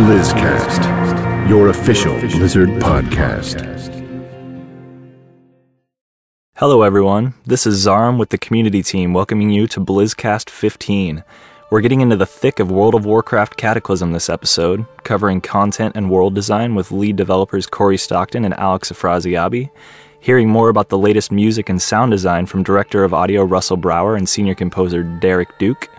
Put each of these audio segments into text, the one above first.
BlizzCast, your official Blizzard podcast. Hello everyone, this is Zaram with the community team welcoming you to BlizzCast 15. We're getting into the thick of World of Warcraft Cataclysm this episode, covering content and world design with lead developers Corey Stockton and Alex Afraziabi, hearing more about the latest music and sound design from director of audio Russell Brower and senior composer Derek Duke,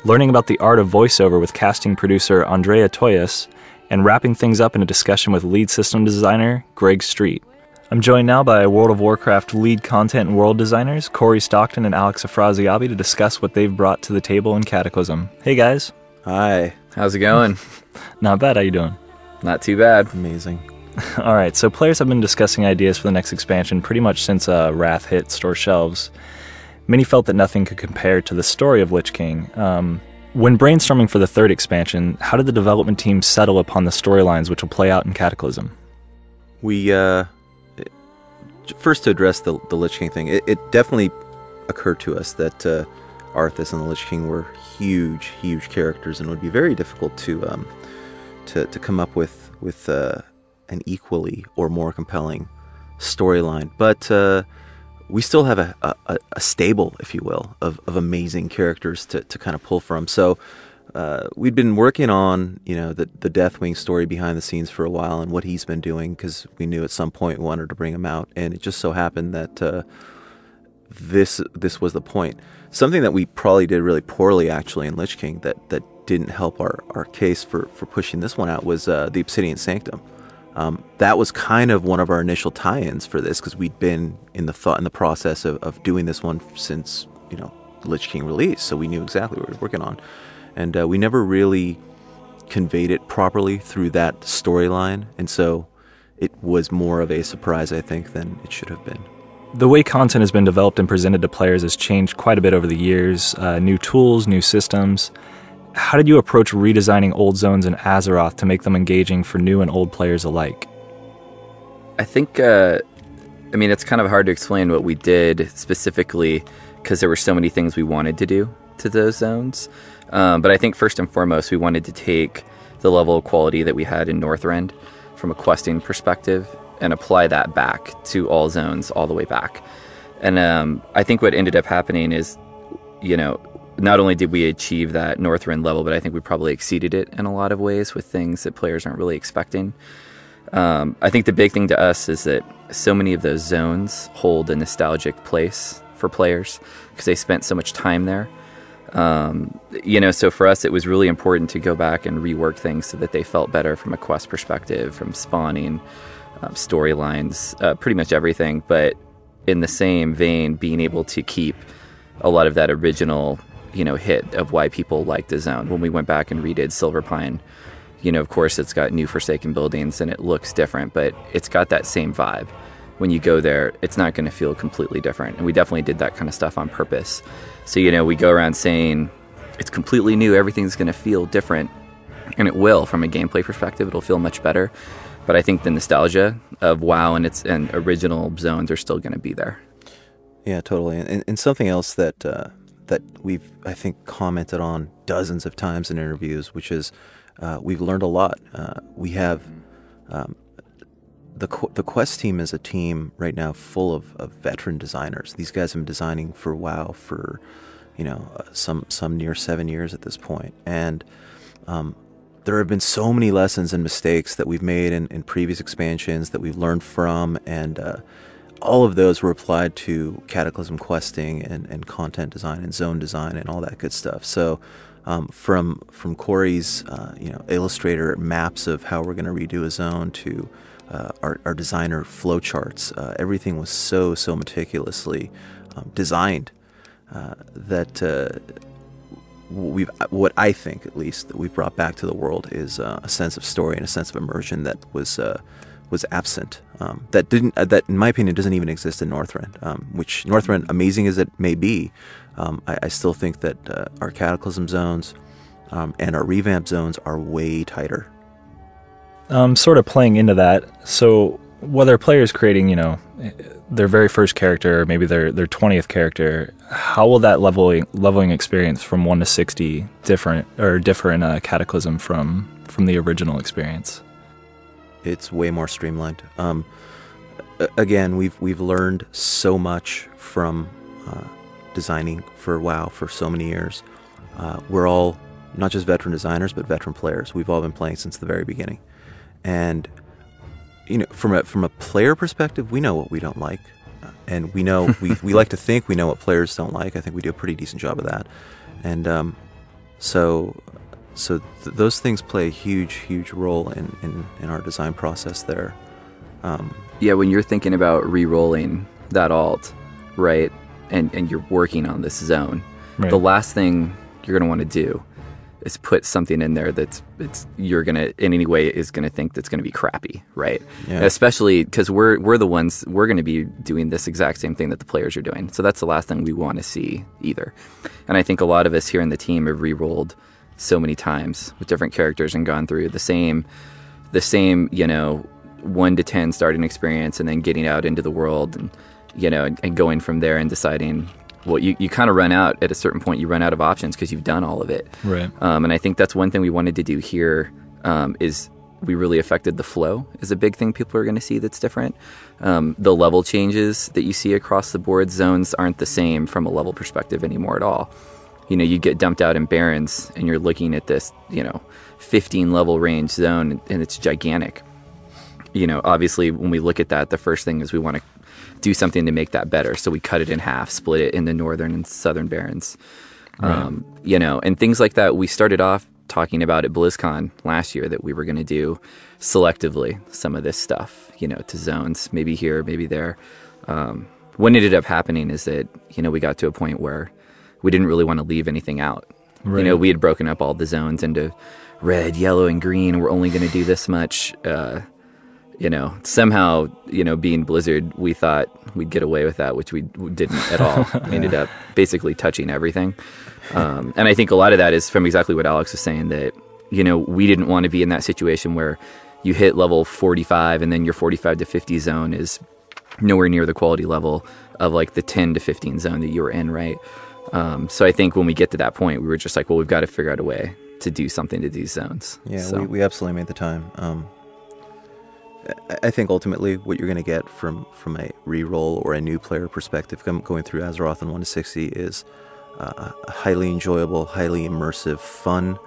learning about the art of voiceover with casting producer Andrea Toyas, and wrapping things up in a discussion with lead system designer Greg Street. I'm joined now by World of Warcraft lead content and world designers Corey Stockton and Alex Afraziabi to discuss what they've brought to the table in Cataclysm. Hey guys. Hi. How's it going? Not bad, how you doing? Not too bad. Amazing. Alright, so players have been discussing ideas for the next expansion pretty much since Wrath hit store shelves. Many felt that nothing could compare to the story of Lich King. When brainstorming for the third expansion, how did the development team settle upon the storylines which will play out in Cataclysm? We, first to address the Lich King thing, it definitely occurred to us that Arthas and the Lich King were huge characters, and it would be very difficult to come up with an equally or more compelling storyline. But we still have a stable, if you will, of amazing characters to kind of pull from. So we'd been working on, the Deathwing story behind the scenes for a while and what he's been doing, because we knew at some point we wanted to bring him out. And it just so happened that this was the point. Something that we probably did really poorly, actually, in Lich King that didn't help our case for pushing this one out was the Obsidian Sanctum. That was kind of one of our initial tie-ins for this, because we'd been in the process of doing this one since Lich King release, so we knew exactly what we were working on, and we never really conveyed it properly through that storyline, and so it was more of a surprise, I think, than it should have been. The way content has been developed and presented to players has changed quite a bit over the years. New tools, new systems. How did you approach redesigning old zones in Azeroth to make them engaging for new and old players alike? I think, it's kind of hard to explain what we did specifically, because there were so many things we wanted to do to those zones. But I think first and foremost, we wanted to take the level of quality that we had in Northrend from a questing perspective and apply that back to all zones all the way back. And I think what ended up happening is, not only did we achieve that Northrend level, but I think we probably exceeded it in a lot of ways with things that players aren't really expecting. I think the big thing to us is that so many of those zones hold a nostalgic place for players because they spent so much time there. So for us, it was really important to go back and rework things so that they felt better from a quest perspective, from spawning, storylines, pretty much everything. But in the same vein, being able to keep a lot of that original hit of why people liked the zone. When we went back and redid Silverpine, of course it's got new Forsaken buildings and it looks different, but it's got that same vibe. When you go there, it's not going to feel completely different. And we definitely did that kind of stuff on purpose. So, we go around saying it's completely new, everything's going to feel different. And it will. From a gameplay perspective, it'll feel much better. But I think the nostalgia of WoW and original zones are still going to be there. Yeah, totally. And something else that we've, I think, commented on dozens of times in interviews, which is we've learned a lot. We have the Quest team is a team right now full of veteran designers. These guys have been designing for WoW for some near 7 years at this point, and there have been so many lessons and mistakes that we've made in previous expansions that we've learned from, and all of those were applied to Cataclysm questing and content design and zone design and all that good stuff. So from Corey's illustrator maps of how we're going to redo a zone to our designer flowcharts, everything was so meticulously designed that what I think, at least, that we've brought back to the world is a sense of story and a sense of immersion that was absent. That in my opinion doesn't even exist in Northrend. Which Northrend, amazing as it may be, I still think that our Cataclysm zones and our revamp zones are way tighter. Sort of playing into that. So whether a player is creating, their very first character, or maybe their 20th character, how will that leveling experience from 1 to 60 differ in Cataclysm from the original experience? It's way more streamlined. Again, we've learned so much from designing for WoW for so many years. We're all not just veteran designers, but veteran players. We've all been playing since the very beginning, and from a player perspective, we know what we don't like, and we know we like to think we know what players don't like. I think we do a pretty decent job of that, and those things play a huge role in our design process there. Yeah, when you're thinking about re-rolling that alt, right, and you're working on this zone, right, the last thing you're going to want to do is put something in there you're going to, in any way, is going to think that's going to be crappy, right? Yeah. Especially because we're going to be doing this exact same thing that the players are doing. So that's the last thing we want to see either. And I think a lot of us here in the team have re-rolled so many times with different characters and gone through the same 1 to 10 starting experience, and then getting out into the world and going from there and deciding, well, you kind of run out at a certain point. You run out of options because you've done all of it. Right. And I think that's one thing we wanted to do here, is we really affected the flow is a big thing people are going to see that's different. The level changes that you see across the board, zones aren't the same from a level perspective anymore at all. You get dumped out in Barrens and you're looking at this, 15 level range zone, and it's gigantic. Obviously when we look at that, the first thing is we want to do something to make that better. So we cut it in half, split it into northern and southern Barrens. Right. And things like that. We started off talking about at BlizzCon last year that we were going to do selectively some of this stuff, to zones, maybe here, maybe there. What ended up happening is that, we got to a point where we didn't really want to leave anything out. Right. We had broken up all the zones into red, yellow, and green. We're only going to do this much. Somehow, being Blizzard, we thought we'd get away with that, which we didn't at all. We ended up basically touching everything. And I think a lot of that is from exactly what Alex was saying, that, we didn't want to be in that situation where you hit level 45 and then your 45 to 50 zone is nowhere near the quality level of like the 10 to 15 zone that you were in, right? So I think when we get to that point, we were just like, well, we've got to figure out a way to do something to these zones. Yeah, so. we absolutely made the time. I think ultimately what you're going to get from a re-roll or a new player perspective going through Azeroth in 1 to 60 is a highly enjoyable, highly immersive, fun,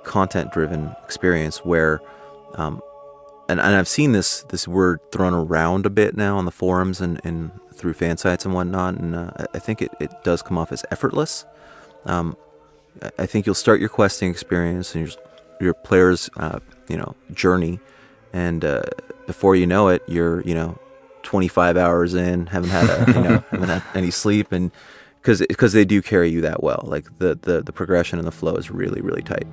content-driven experience where, and I've seen this word thrown around a bit now on the forums and through fan sites and whatnot, and I think it does come off as effortless. I think you'll start your questing experience and your player's journey, and before you know it, you're 25 hours in, haven't had any sleep, and because they do carry you that well, like the progression and the flow is really, really tight.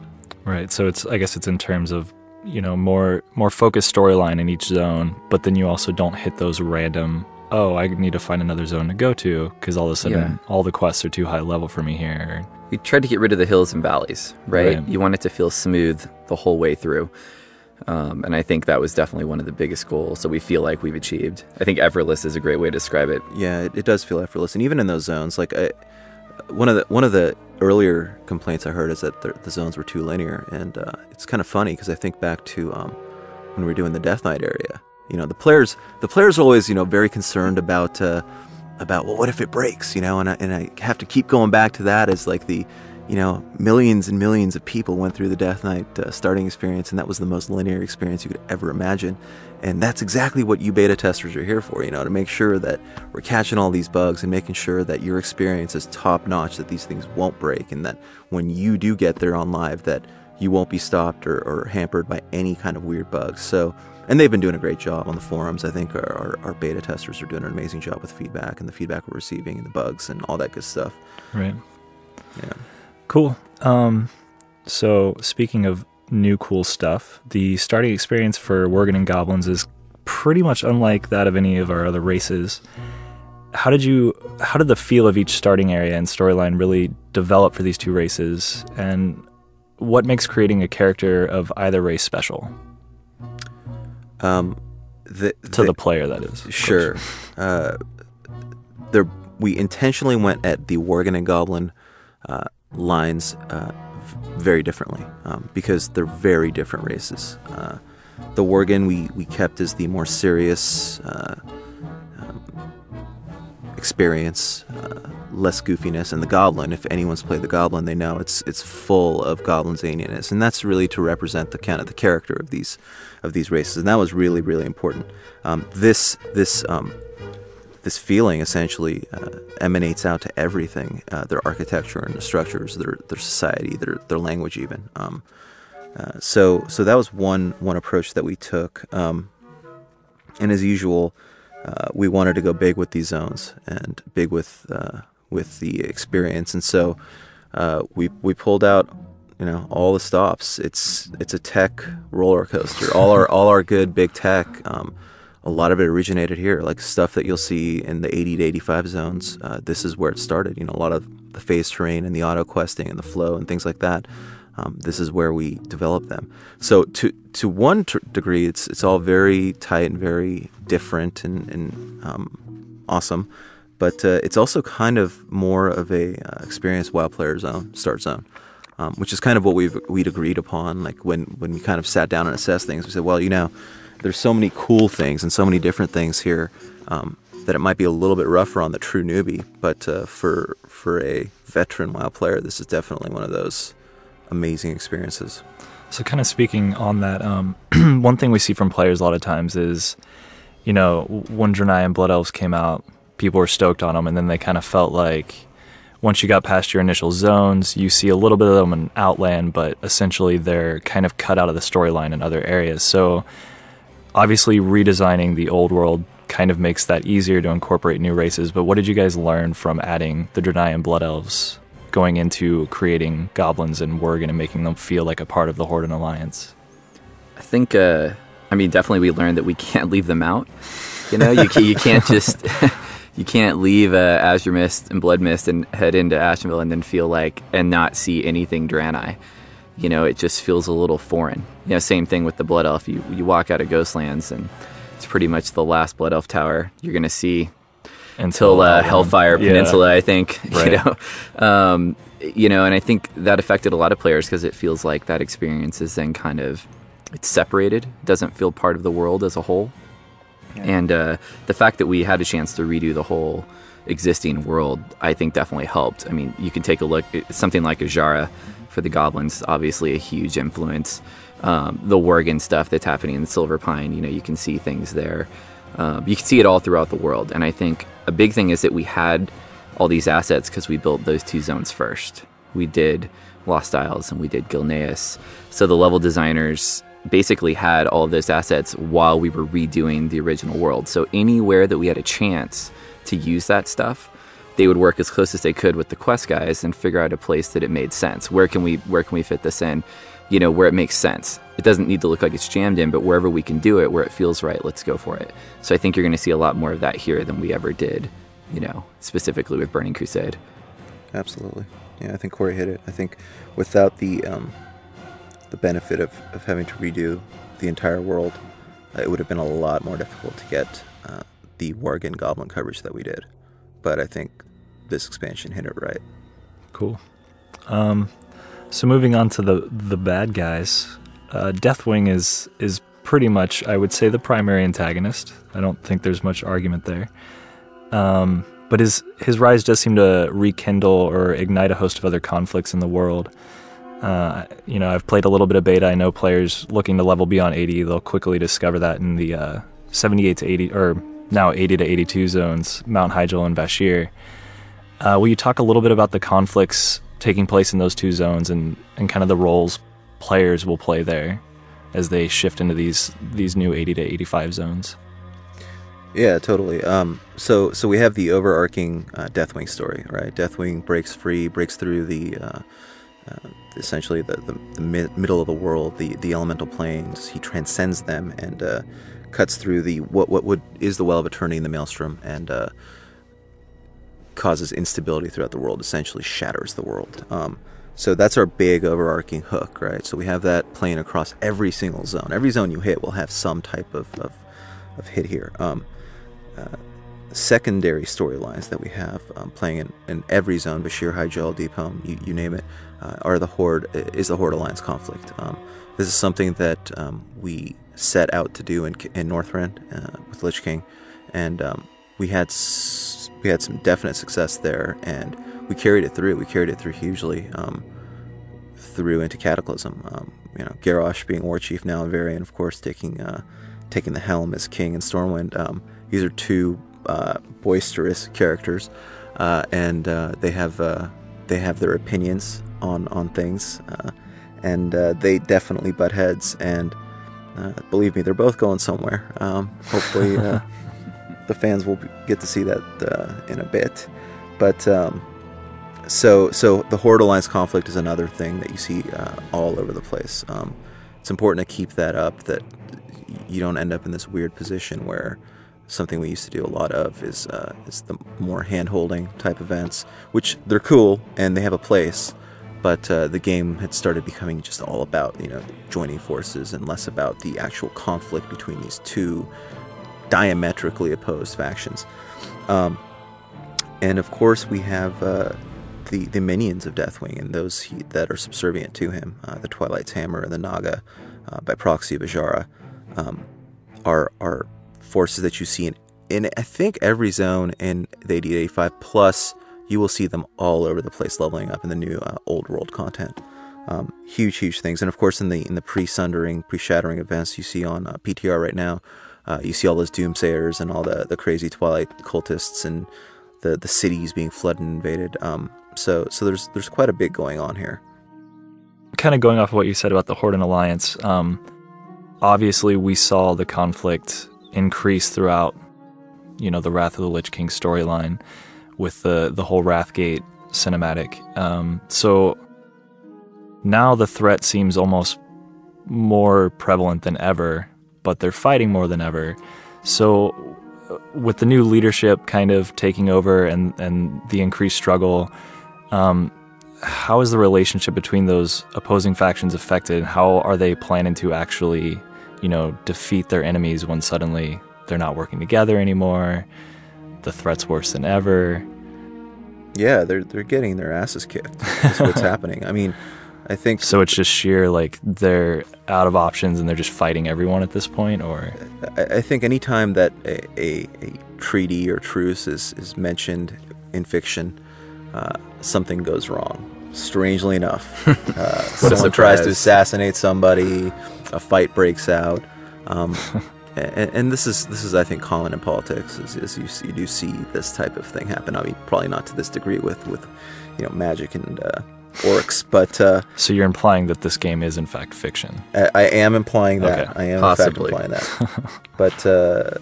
Right. So I guess it's in terms of more focused storyline in each zone, but then you also don't hit those random, I need to find another zone to go to because all of a sudden all the quests are too high level for me here. We tried to get rid of the hills and valleys, right? You want it to feel smooth the whole way through. And I think that was definitely one of the biggest goals that we feel like we've achieved. I think effortless is a great way to describe it. Yeah, it does feel effortless. And even in those zones, like one of the earlier complaints I heard is that the zones were too linear. And it's kind of funny because I think back to when we were doing the Death Knight area. The players are always, very concerned about well, what if it breaks, and I have to keep going back to that as like the, millions and millions of people went through the Death Knight starting experience, and that was the most linear experience you could ever imagine. And that's exactly what you beta testers are here for, to make sure that we're catching all these bugs and making sure that your experience is top notch, that these things won't break, and that when you do get there on live, that you won't be stopped or hampered by any kind of weird bugs. So, and they've been doing a great job on the forums. I think our beta testers are doing an amazing job with feedback and the feedback we're receiving and the bugs and all that good stuff. Right. Yeah. Cool. So speaking of new cool stuff, the starting experience for Worgen and Goblins is pretty much unlike that of any of our other races. How did the feel of each starting area and storyline really develop for these two races, and what makes creating a character of either race special? The player, that is. Sure. We intentionally went at the Worgen and Goblin lines very differently because they're very different races. The Worgen we kept as the more serious experience, less goofiness, and the Goblin, if anyone's played the Goblin, they know it's full of Goblin zaniness, and that's really to represent the kind of the character of these races, and that was really, really important. This feeling essentially emanates out to everything, their architecture and the structures, their society, their language even. So that was one approach that we took, and as usual, we wanted to go big with these zones and big with the experience, and so we pulled out all the stops. It's a tech roller coaster. All our good big tech. A lot of it originated here, like stuff that you'll see in the 80 to 85 zones. This is where it started. A lot of the phase terrain and the auto questing and the flow and things like that. This is where we developed them. So to one degree, it's all very tight and very different and awesome. But it's also kind of more of a experienced WoW player zone, start zone, which is kind of what we'd agreed upon. Like when we kind of sat down and assessed things, we said, well, there's so many cool things and so many different things here that it might be a little bit rougher on the true newbie. But for a veteran WoW player, this is definitely one of those amazing experiences. So kind of speaking on that, one thing we see from players a lot of times is, when Draenei and Blood Elves came out, people were stoked on them, and then they kind of felt like once you got past your initial zones, you see a little bit of them in Outland, but essentially they're kind of cut out of the storyline in other areas. So obviously redesigning the old world kind of makes that easier to incorporate new races, but what did you guys learn from adding the Draenei and Blood Elves, going into creating goblins and Worgen and making them feel like a part of the Horde and Alliance? I think, definitely we learned that we can't leave them out. You can't just... You can't leave Azure Mist and Blood Mist and head into Ashenville and then feel like, and not see anything Draenei. It just feels a little foreign. Same thing with the Blood Elf. You walk out of Ghostlands and it's pretty much the last Blood Elf tower you're going to see until Hellfire Peninsula, I think. Right. And I think that affected a lot of players because it feels like that experience is then kind of, it's separated. It doesn't feel part of the world as a whole. And the fact that we had a chance to redo the whole existing world, I think definitely helped. You can take a look at something like Ajara for the goblins, obviously a huge influence. The Worgen stuff that's happening in Silver Pine, you can see things there. You can see it all throughout the world. And I think a big thing is that we had all these assets because we built those two zones first. We did Lost Isles and we did Gilneas. So the level designers basically had all of those assets while we were redoing the original world. So anywhere that we had a chance to use that stuff, they would work as close as they could with the quest guys and figure out a place that it made sense. Where can we fit this in? Where it makes sense. It doesn't need to look like it's jammed in, but wherever we can do it, where it feels right, let's go for it. So I think you're going to see a lot more of that here than we ever did, specifically with Burning Crusade. Absolutely. Yeah, I think Corey hit it. I think without the benefit of having to redo the entire world, it would have been a lot more difficult to get the Worgen Goblin coverage that we did. But I think this expansion hit it right. Cool. So moving on to the bad guys, Deathwing is pretty much, I would say, the primary antagonist. I don't think there's much argument there. But his rise does seem to rekindle or ignite a host of other conflicts in the world. I've played a little bit of beta. I know players looking to level beyond 80, they'll quickly discover that in the 78 to 80, or now 80 to 82 zones, Mount Hyjal and Vashir. Will you talk a little bit about the conflicts taking place in those two zones and kind of the roles players will play there as they shift into these new 80 to 85 zones? Yeah, totally. So we have the overarching Deathwing story, right? Deathwing breaks through the essentially the middle of the world, the elemental planes. He transcends them and cuts through what is the Well of Eternity in the Maelstrom and causes instability throughout the world. Essentially, shatters the world. So that's our big overarching hook, right? So we have that playing across every single zone. Every zone you hit will have some type of hit here. Secondary storylines that we have playing in every zone, Bashir, Hyjal, Deep Home, you name it, are the Horde Alliance conflict. This is something that we set out to do in Northrend with Lich King, and we had some definite success there, and we carried it through. We carried it through hugely through into Cataclysm. Garrosh being War Chief now, and Varian, of course, taking the helm as King in Stormwind. These are two boisterous characters, and they have their opinions on things, and they definitely butt heads. And believe me, they're both going somewhere. Hopefully, the fans will get to see that in a bit. But so the Horde Alliance conflict is another thing that you see all over the place. It's important to keep that up, that you don't end up in this weird position where something we used to do a lot of is the more hand-holding type events, which they're cool and they have a place, but the game had started becoming just all about joining forces and less about the actual conflict between these two diametrically opposed factions. And of course we have the minions of Deathwing and those that are subservient to him, the Twilight's Hammer and the Naga, by proxy of Ajara, are forces that you see in I think every zone in the 8885, plus you will see them all over the place leveling up in the new old world content. Huge things. And of course in the pre-sundering, pre-shattering events you see on PTR right now, you see all those doomsayers and all the crazy Twilight cultists and the cities being flooded and invaded. So there's quite a bit going on here. Kind of going off of what you said about the Horde and Alliance, obviously we saw the conflict increase throughout, the Wrath of the Lich King storyline with the whole Wrathgate cinematic. So now the threat seems almost more prevalent than ever, but they're fighting more than ever. So with the new leadership kind of taking over and the increased struggle, how is the relationship between those opposing factions affected? How are they planning to actually, defeat their enemies when suddenly they're not working together anymore? The threat's worse than ever. Yeah, they're getting their asses kicked. That's what's happening. I mean, I think so. It's just sheer they're out of options and they're just fighting everyone at this point. Or I think anytime that a treaty or truce is mentioned in fiction, something goes wrong. Strangely enough, someone tries to assassinate somebody, a fight breaks out, and this is I think common in politics. Is you do see this type of thing happen. I mean, probably not to this degree with magic and orcs, but so you're implying that this game is in fact fiction? I am implying that. Okay. I am Possibly. in fact implying that.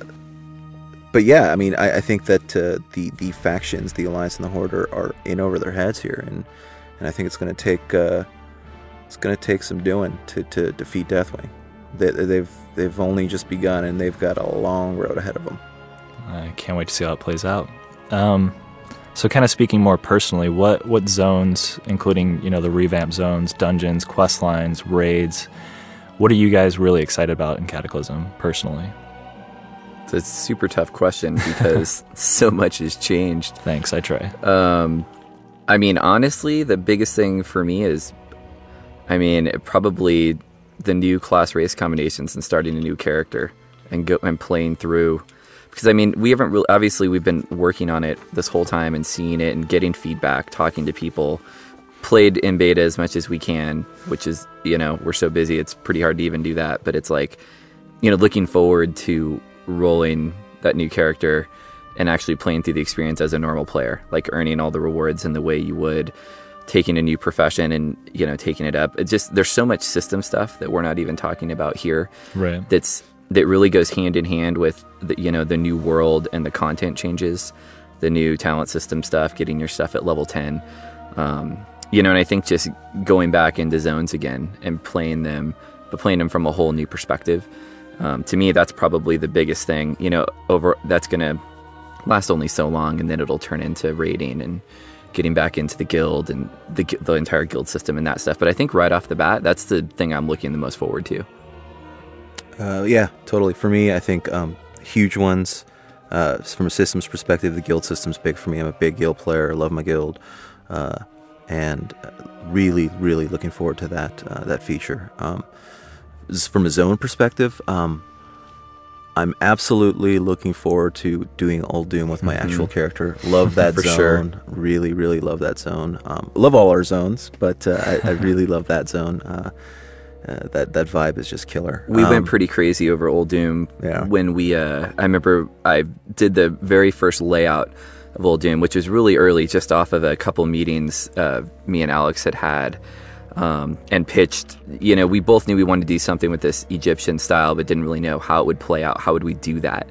But yeah, I mean, I think that the factions, the Alliance and the Horde, are in over their heads here, and I think it's going to take some doing to defeat Deathwing. They've only just begun, and they've got a long road ahead of them. I can't wait to see how it plays out. So kind of speaking more personally, what zones, including the revamped zones, dungeons, quest lines, raids, what are you guys really excited about in Cataclysm personally? It's a super tough question because so much has changed. Thanks, I try. I mean, honestly, the biggest thing for me is, probably the new class race combinations and starting a new character and playing through. Because we haven't really, obviously we've been working on it this whole time and seeing it and getting feedback, talking to people, played in beta as much as we can, which is, we're so busy, it's pretty hard to even do that. But it's looking forward to rolling that new character and actually playing through the experience as a normal player, earning all the rewards in the way you would taking a new profession and taking it up. It's just, there's so much system stuff that we're not even talking about here, right? That really goes hand in hand with the new world and the content changes, the new talent system stuff, getting your stuff at level 10, and I think just going back into zones again and playing them, but playing them from a whole new perspective. To me, that's probably the biggest thing, that's going to last only so long, and then it'll turn into raiding and getting back into the guild and the entire guild system and that stuff. But I think right off the bat, that's the thing I'm looking the most forward to. Yeah, totally. For me, I think huge ones. From a systems perspective, the guild system's big for me. I'm a big guild player. I love my guild. And really, really looking forward to that feature. From a zone perspective, I'm absolutely looking forward to doing Old Doom with my actual character. Love that zone. Sure. Really, really love that zone. Love all our zones, but I really love that zone. That vibe is just killer. We went pretty crazy over Old Doom when we. I remember I did the very first layout of Old Doom, which was really early, just off of a couple meetings me and Alex had. And pitched, we both knew we wanted to do something with this Egyptian style, but didn't really know how it would play out. How would we do that?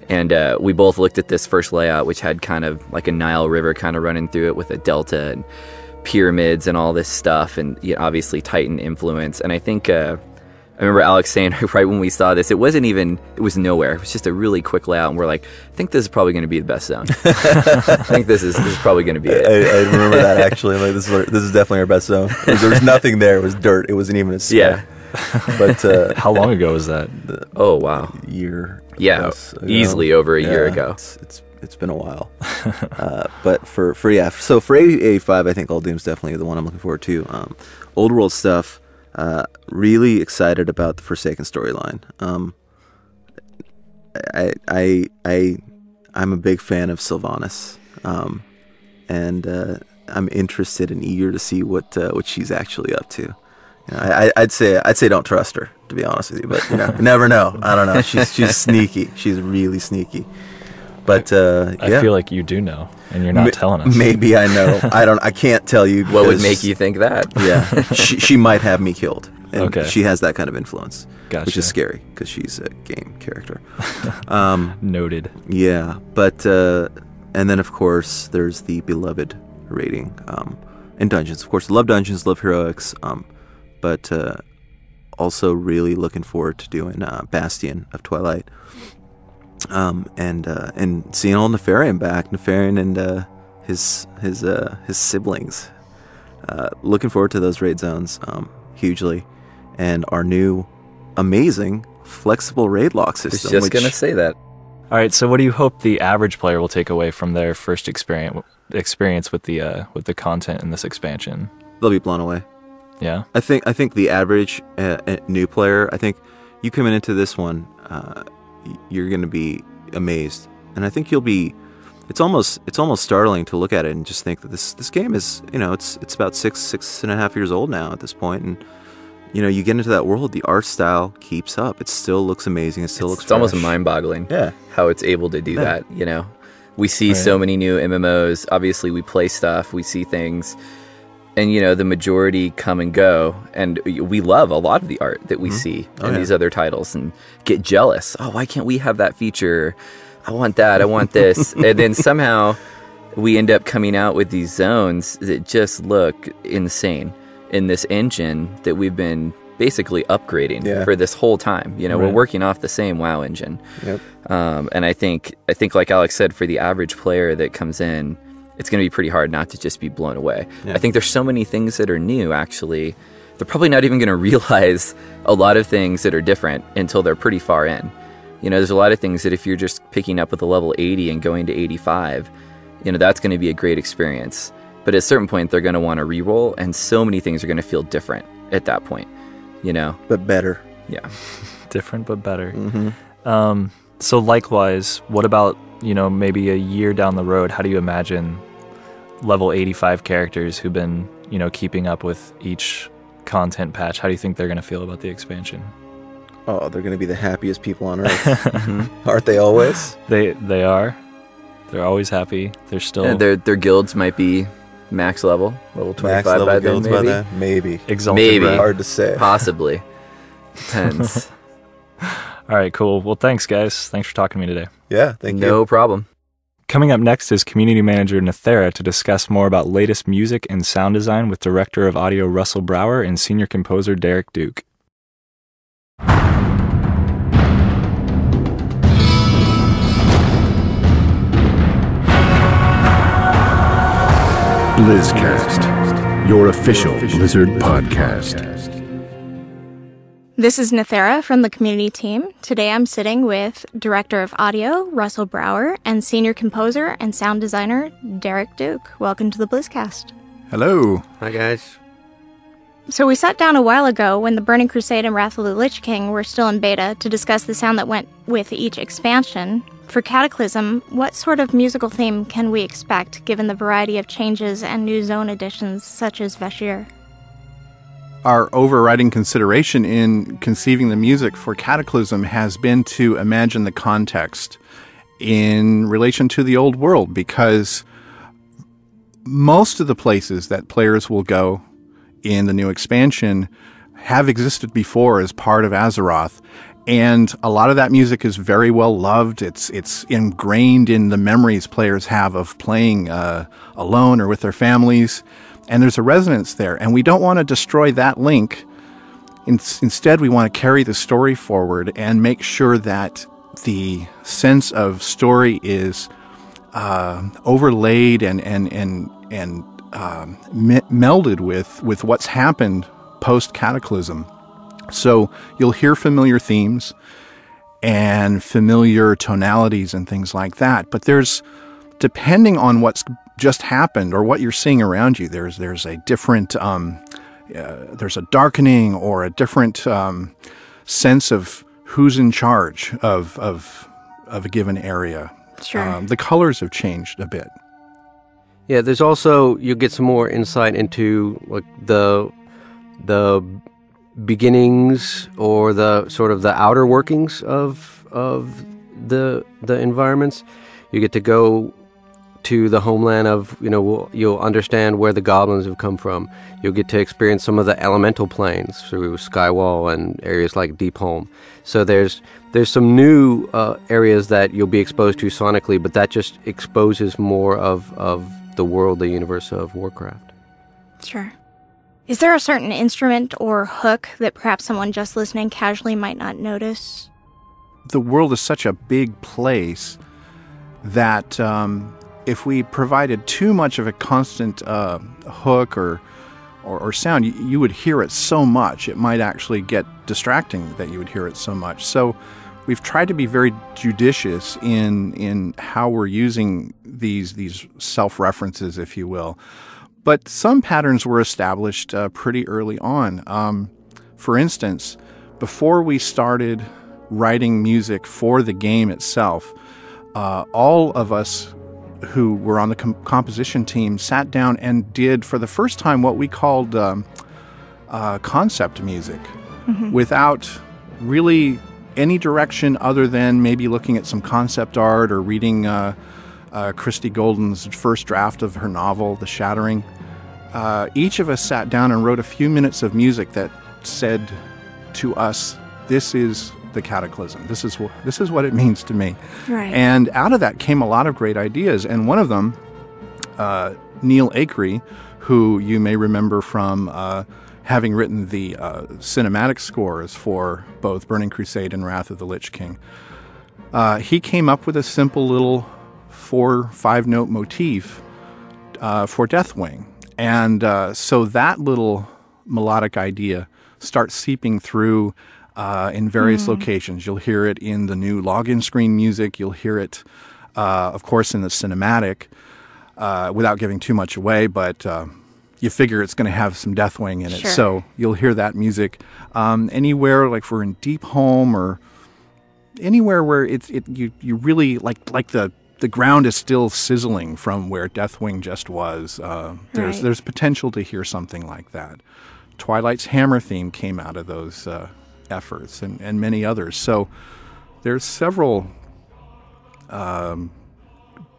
And we both looked at this first layout, which had kind of like a Nile River kind of running through it with a delta and pyramids and all this stuff, and obviously Titan influence. And I think I remember Alex saying right when we saw this, it was nowhere. It was just a really quick layout, and we're like, I think this is probably going to be the best zone. I think this is probably going to be it. I remember that actually. I'm like, this is definitely our best zone. There was nothing there. It was dirt. It wasn't even a speck. Yeah. But how long ago was that? Oh wow, year. Yeah, easily over a year ago. It's been a while. But for A5, I think Old Doom's definitely the one I'm looking forward to. Old World stuff. Really excited about the Forsaken storyline. I'm a big fan of Sylvanas, and I'm interested and eager to see what she's actually up to. I'd say don't trust her, to be honest with you, but you never know. I don't know. She's sneaky. She's really sneaky. But I feel like you do know, and you're not telling us. Maybe I know. I can't tell you. What would make you think that? Yeah, she might have me killed. And okay. She has that kind of influence, gotcha. Which is scary because she's a game character. Noted. Yeah, but and then of course there's the beloved rating and dungeons. Of course, love dungeons, love heroics, but also really looking forward to doing Bastion of Twilight. And seeing all Nefarian back, Nefarian and his siblings. Looking forward to those raid zones hugely, and our new amazing flexible raid lock system. I was just gonna say that. All right, so what do you hope the average player will take away from their first experience with the content in this expansion? They'll be blown away. Yeah, I think the average new player, I think you coming into this one, you're going to be amazed, and I think you'll be. It's almost startling to look at it and just think that this game is, it's about 6.5 years old now at this point, and you get into that world, the art style keeps up. It still looks amazing. It still looks. It's almost mind-boggling. Yeah, how it's able to do that. We see so many new MMOs. Obviously, we play stuff, we see things. And, the majority come and go. And we love a lot of the art that we see in these other titles and get jealous. Oh, why can't we have that feature? I want that. I want this. And then somehow we end up coming out with these zones that just look insane in this engine that we've been basically upgrading for this whole time. We're working off the same WoW engine. Yep. And I think like Alex said, for the average player that comes in, it's going to be pretty hard not to just be blown away. Yeah. I think there's so many things that are new, actually. They're probably not even going to realize a lot of things that are different until they're pretty far in. There's a lot of things that if you're just picking up with a level 80 and going to 85, that's going to be a great experience. But at a certain point, they're going to want to reroll, and so many things are going to feel different at that point, But better. Yeah. Different, but better. Mm-hmm. So likewise, what about, maybe a year down the road, how do you imagine level 85 characters who've been, keeping up with each content patch? How do you think they're going to feel about the expansion? Oh, they're going to be the happiest people on earth. Aren't they always? They are. They're always happy. They're still... And their guilds might be max level 25 max level by guilds then, maybe? by then? Maybe. Exalted, maybe. Right? Hard to say. Possibly. Depends. All right, cool. Well, thanks, guys. Thanks for talking to me today. Yeah, thank you. No problem. Coming up next is Community Manager Nethera to discuss more about latest music and sound design with Director of Audio Russell Brower and Senior Composer Derek Duke. BlizzCast, your official Blizzard podcast. This is Nethera from the community team. Today I'm sitting with Director of Audio, Russell Brower, and Senior Composer and Sound Designer, Derek Duke. Welcome to the BlizzCast. Hello. Hi, guys. So we sat down a while ago when the Burning Crusade and Wrath of the Lich King were still in beta to discuss the sound that went with each expansion. For Cataclysm, what sort of musical theme can we expect given the variety of changes and new zone additions such as Vashir? Our overriding consideration in conceiving the music for Cataclysm has been to imagine the context in relation to the old world, because most of the places that players will go in the new expansion have existed before as part of Azeroth. And a lot of that music is very well loved. It's ingrained in the memories players have of playing alone or with their families. And there's a resonance there. And we don't want to destroy that link. Instead, we want to carry the story forward and make sure that the sense of story is overlaid and melded with what's happened post-Cataclysm. So you'll hear familiar themes and familiar tonalities and things like that. But there's, depending on what's just happened or what you're seeing around you, there's a different, there's a darkening or a different sense of who's in charge of a given area. Sure. The colors have changed a bit. Yeah, there's also, you get some more insight into like the beginnings or the sort of the outer workings of the environments. You get to go to the homeland of, you'll understand where the goblins have come from. You'll get to experience some of the elemental planes through Skywall and areas like Deepholm. So there's some new areas that you'll be exposed to sonically, but that just exposes more of the world, the universe of Warcraft. Sure. Is there a certain instrument or hook that perhaps someone just listening casually might not notice? The world is such a big place that if we provided too much of a constant hook or sound, you would hear it so much. It might actually get distracting that you would hear it so much. So we've tried to be very judicious in how we're using these self-references, if you will. But some patterns were established pretty early on. For instance, before we started writing music for the game itself, all of us who were on the composition team sat down and did, for the first time, what we called concept music, without really any direction other than maybe looking at some concept art or reading Christy Golden's first draft of her novel, The Shattering. Each of us sat down and wrote a few minutes of music that said to us, this is the Cataclysm. This is what it means to me. Right. And out of that came a lot of great ideas. And one of them, Neil Acree, who you may remember from having written the cinematic scores for both Burning Crusade and Wrath of the Lich King, he came up with a simple little 4-5 note motif for Deathwing. And so that little melodic idea starts seeping through in various locations. You'll hear it in the new login screen music. You'll hear it, of course, in the cinematic, without giving too much away, but you figure it's going to have some Deathwing in it. Sure. So you'll hear that music anywhere, like if we're in Deepholm or anywhere where you really like the ground is still sizzling from where Deathwing just was. There's potential to hear something like that. Twilight's Hammer theme came out of those efforts and many others. So there's several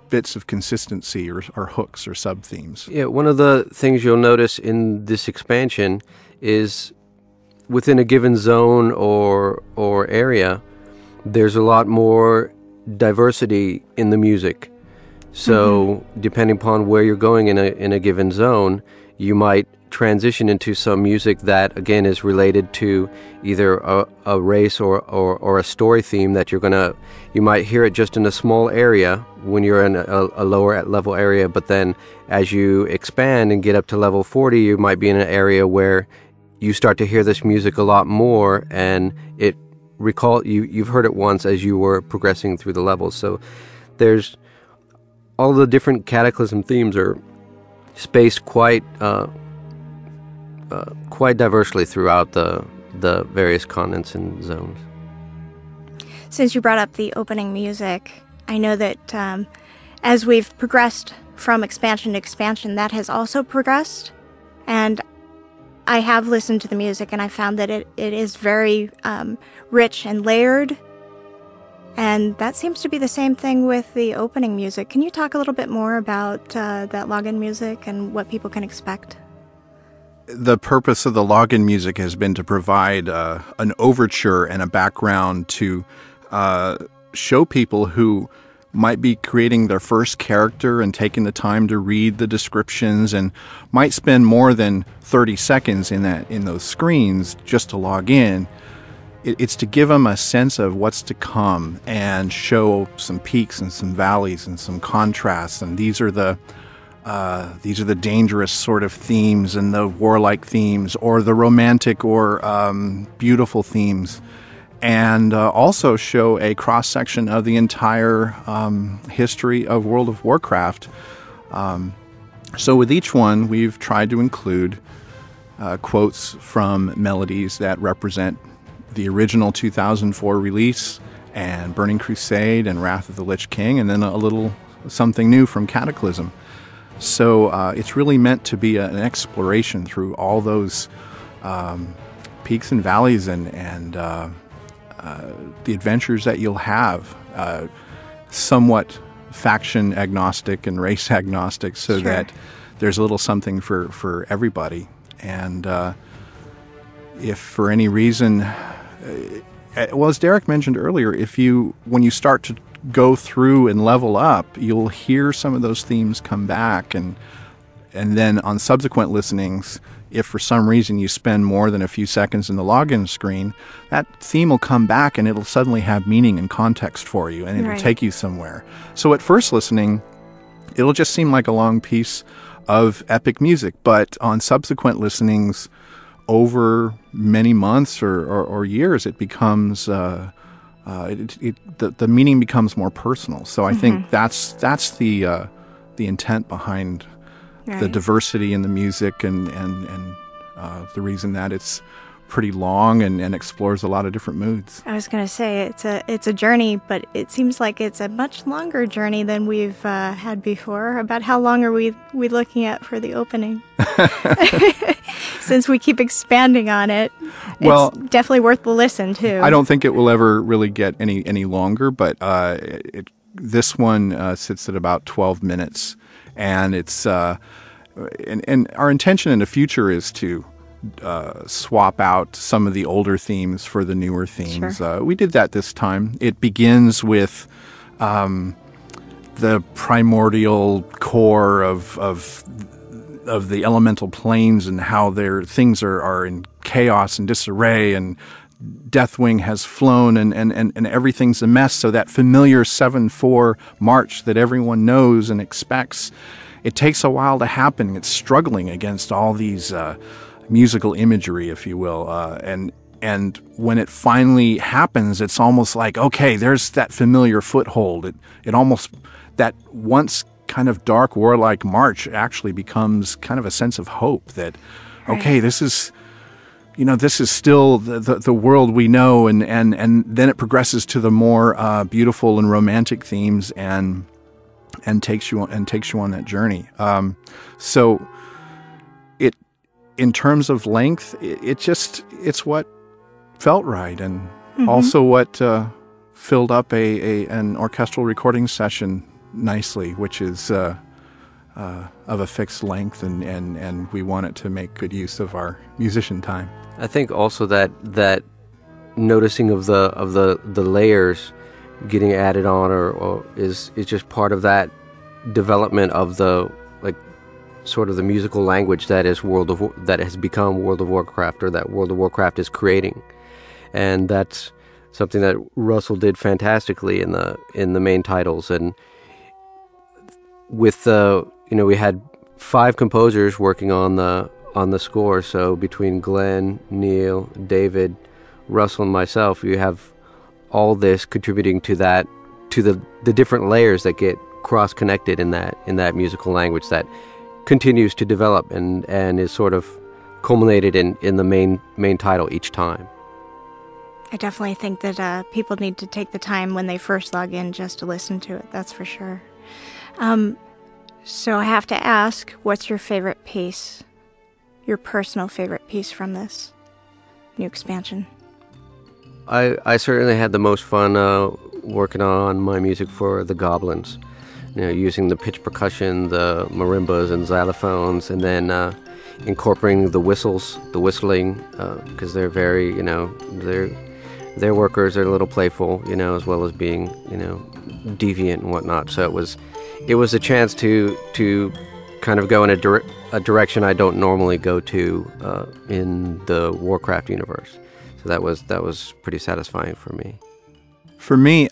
bits of consistency or hooks or sub-themes. Yeah, one of the things you'll notice in this expansion is within a given zone or area, there's a lot more diversity in the music. So depending upon where you're going in a given zone, you might transition into some music that, again, is related to either a race or a story theme that you might hear it just in a small area when you're in a lower level area, but then as you expand and get up to level 40, you might be in an area where you start to hear this music a lot more, and you've heard it once as you were progressing through the levels. So there's all the different Cataclysm themes are spaced quite diversely throughout the various continents and zones. Since you brought up the opening music, I know that as we've progressed from expansion to expansion, that has also progressed. And I have listened to the music, and I found that it is very rich and layered. And that seems to be the same thing with the opening music. Can you talk a little bit more about that login music and what people can expect? The purpose of the login music has been to provide an overture and a background to show people who might be creating their first character and taking the time to read the descriptions and might spend more than 30 seconds in those screens just to log in. It's to give them a sense of what's to come and show some peaks and some valleys and some contrasts. And these are the dangerous sort of themes and the warlike themes, or the romantic or beautiful themes, and also show a cross-section of the entire history of World of Warcraft. So with each one, we've tried to include quotes from melodies that represent the original 2004 release, and Burning Crusade, and Wrath of the Lich King, and then a little something new from Cataclysm. So it's really meant to be an exploration through all those peaks and valleys and the adventures that you'll have, somewhat faction agnostic and race agnostic, so Sure. that there's a little something for everybody. And if for any reason, well, as Derek mentioned earlier, when you start to go through and level up, you'll hear some of those themes come back, and then on subsequent listenings, if for some reason you spend more than a few seconds in the login screen, that theme will come back and it'll suddenly have meaning and context for you, and it'll Right. take you somewhere. So at first listening, it'll just seem like a long piece of epic music, but on subsequent listenings over many months or years, it becomes the meaning becomes more personal. So I think that's the intent behind the Right. diversity in the music, and the reason that it's pretty long and explores a lot of different moods. I was going to say it's a journey, but it seems like it's a much longer journey than we've had before. About how long are we looking at for the opening? Since we keep expanding on it, Well, it's definitely worth the listen too. I don't think it will ever really get any longer, but this one sits at about 12 minutes, and it's and our intention in the future is to swap out some of the older themes for the newer themes. Sure. We did that this time. It begins with the primordial core of the elemental planes, and how things are in chaos and disarray, and Deathwing has flown, and everything's a mess. So that familiar 7/4 march that everyone knows and expects, it takes a while to happen. It's struggling against all these musical imagery, if you will, and when it finally happens, it's almost like, okay, there's that familiar foothold. It almost, that once kind of dark warlike march actually becomes kind of a sense of hope that, okay, this is still the world we know, and then it progresses to the more beautiful and romantic themes, and takes you on that journey. So it, in terms of length, it's what felt right, and also what filled up an orchestral recording session nicely, which is of a fixed length, and we wanted to make good use of our musician time. I think also that noticing of the layers getting added on or is just part of that development of the, like, sort of the musical language that is that has become World of Warcraft, or that World of Warcraft is creating, and that's something that Russell did fantastically in the main titles. And with we had 5 composers working on the score, so between Glenn, Neil, David, Russell, and myself, you have all this contributing to that, to the different layers that get cross-connected in that musical language that continues to develop and is sort of culminated in the main title each time. I definitely think that people need to take the time when they first log in just to listen to it, that's for sure. So I have to ask, what's your favorite piece? Your personal favorite piece from this new expansion? I certainly had the most fun working on my music for the goblins. Using the pitch percussion, the marimbas and xylophones, and then incorporating the whistling, because they're very, they're workers, they're a little playful, as well as being, deviant and whatnot. So it was a chance to kind of go in a direction I don't normally go to in the Warcraft universe. So that was pretty satisfying for me. For me,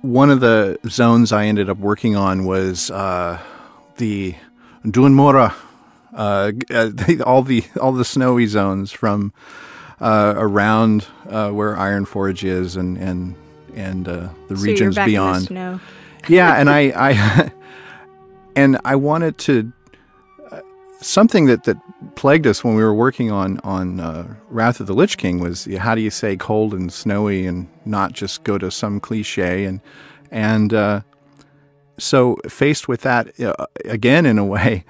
one of the zones I ended up working on was the Dunmora, all the snowy zones from around where Ironforge is and the regions you're back beyond. In the snow. Yeah, and I wanted to something that plagued us when we were working on Wrath of the Lich King was, how do you say cold and snowy and not just go to some cliche, and so faced with that again in a way,